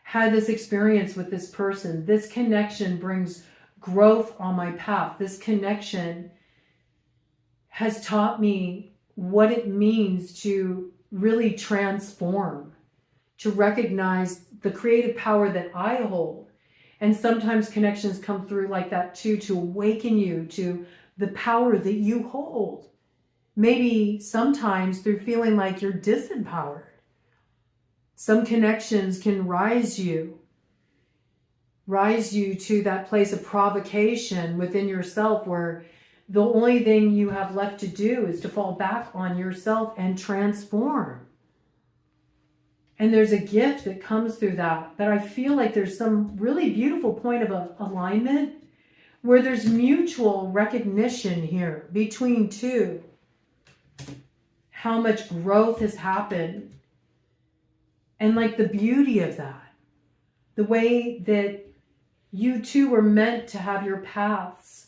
had this experience with this person. This connection brings growth on my path. This connection has taught me what it means to really transform, to recognize the creative power that I hold. And sometimes connections come through like that too, to awaken you to the power that you hold. Maybe sometimes through feeling like you're disempowered. Some connections can rise you to that place of provocation within yourself where the only thing you have left to do is to fall back on yourself and transform. And there's a gift that comes through that. But I feel like there's some really beautiful point of alignment where there's mutual recognition here between two. How much growth has happened. And like the beauty of that. The way that you two were meant to have your paths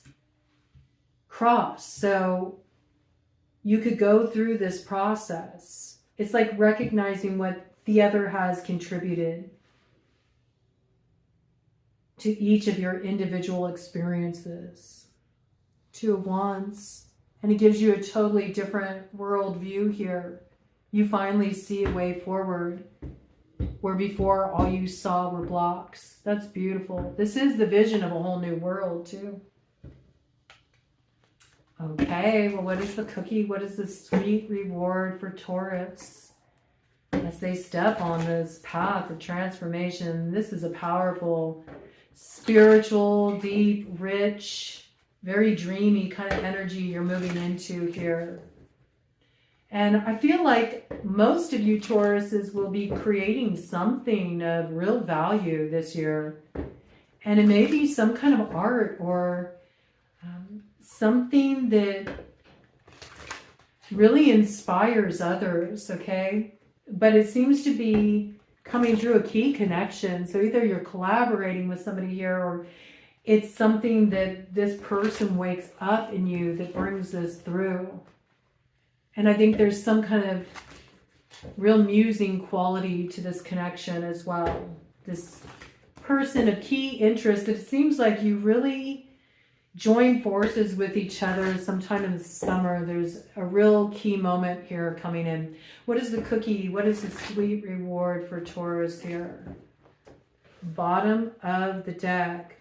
cross. So you could go through this process. It's like recognizing what the other has contributed to each of your individual experiences. Two of Wands. And it gives you a totally different worldview here. You finally see a way forward where before all you saw were blocks. That's beautiful. This is the vision of a whole new world too. Okay, well, what is the cookie? What is the sweet reward for Taurus as they step on this path of transformation? This is a powerful, spiritual, deep, rich, very dreamy kind of energy you're moving into here. And I feel like most of you Tauruses will be creating something of real value this year. And it may be some kind of art or something that really inspires others, okay? But it seems to be coming through a key connection. So either you're collaborating with somebody here or it's something that this person wakes up in you that brings this through. And I think there's some kind of real musing quality to this connection as well. This person of key interest, it seems like you really join forces with each other sometime in the summer. There's a real key moment here coming in. What is the cookie? What is the sweet reward for Taurus here? Bottom of the deck.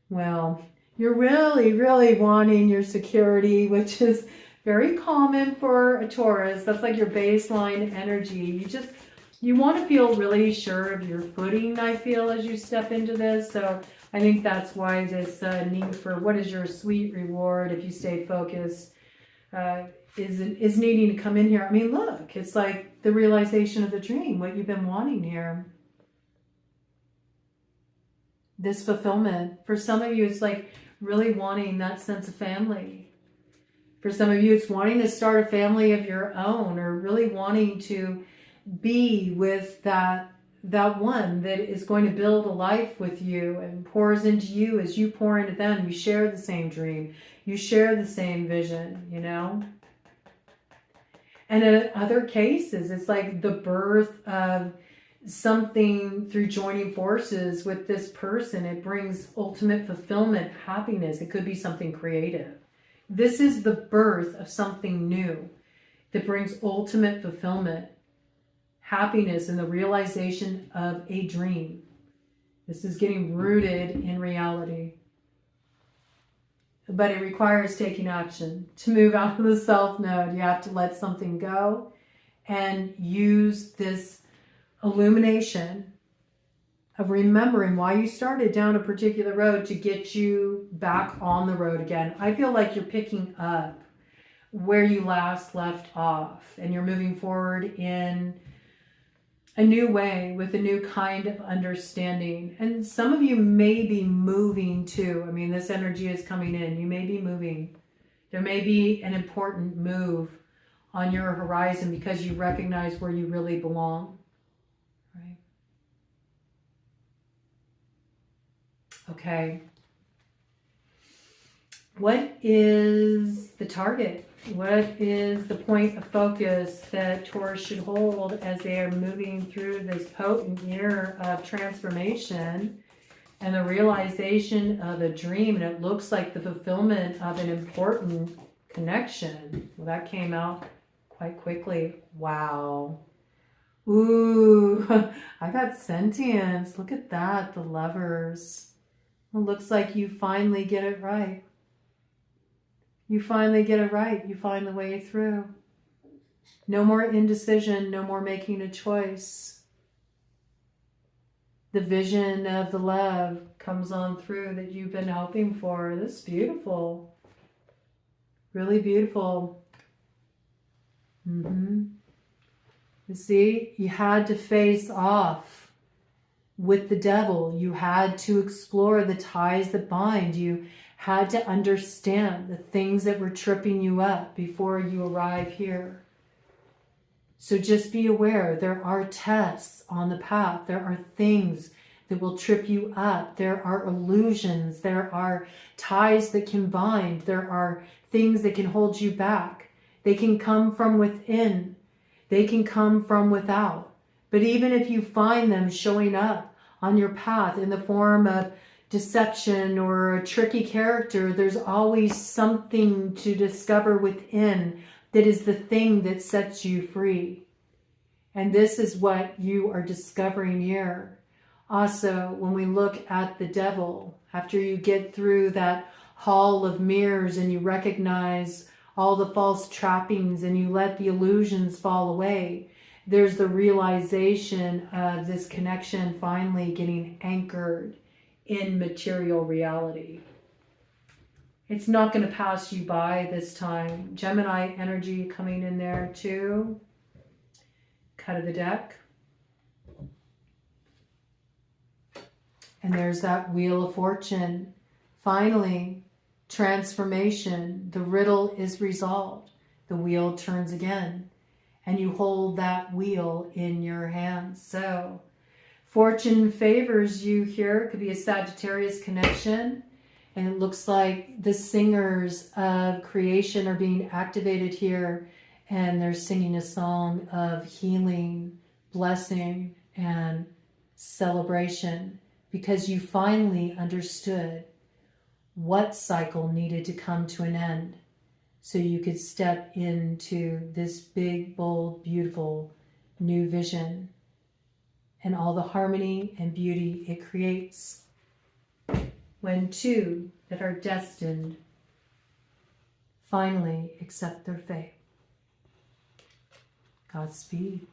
Well, you're really, really wanting your security, which is very common for a Taurus. That's like your baseline energy. You want to feel really sure of your footing, I feel, as you step into this. So I think that's why this need for what is your sweet reward if you stay focused is needing to come in here. I mean, look, it's like the realization of the dream, what you've been wanting here. This fulfillment. For some of you, it's like really wanting that sense of family. For some of you, it's wanting to start a family of your own or really wanting to be with that one that is going to build a life with you and pours into you as you pour into them. You share the same dream. You share the same vision, you know? And in other cases, it's like the birth of something through joining forces with this person. It brings ultimate fulfillment, happiness. It could be something creative. This is the birth of something new that brings ultimate fulfillment, happiness, and the realization of a dream. This is getting rooted in reality. But it requires taking action. To move out of the self node, you have to let something go and use this illumination of remembering why you started down a particular road to get you back on the road again. I feel like you're picking up where you last left off, and you're moving forward in a new way with a new kind of understanding. And some of you may be moving too. I mean, this energy is coming in. You may be moving. There may be an important move on your horizon because you recognize where you really belong, right? Okay. What is the target? What is the point of focus that Taurus should hold as they are moving through this potent year of transformation and the realization of a dream? And it looks like the fulfillment of an important connection. Well, that came out quite quickly. Wow. Ooh, I got sentience. Look at that, the Lovers. It looks like you finally get it right. You finally get it right. You find the way through. No more indecision, no more making a choice. The vision of the love comes on through that you've been hoping for. This is beautiful. Really beautiful. You see, you had to face off with the devil. You had to explore the ties that bind. You had to understand the things that were tripping you up before you arrive here. So just be aware, there are tests on the path. There are things that will trip you up. There are illusions. There are ties that can bind. There are things that can hold you back. They can come from within. They can come from without. But even if you find them showing up on your path in the form of deception or a tricky character, there's always something to discover within that is the thing that sets you free. And this is what you are discovering here. Also, when we look at the devil, after you get through that hall of mirrors and you recognize all the false trappings and you let the illusions fall away, there's the realization of this connection finally getting anchored in material reality. It's not going to pass you by this time. Gemini energy coming in there too. Cut of the deck. And there's that Wheel of Fortune. Finally, transformation. The riddle is resolved. The wheel turns again. And you hold that wheel in your hands. So, fortune favors you here. It could be a Sagittarius connection. And it looks like the singers of creation are being activated here. And they're singing a song of healing, blessing, and celebration. Because you finally understood what cycle needed to come to an end. So you could step into this big, bold, beautiful new vision. And all the harmony and beauty it creates when two that are destined finally accept their fate. Godspeed.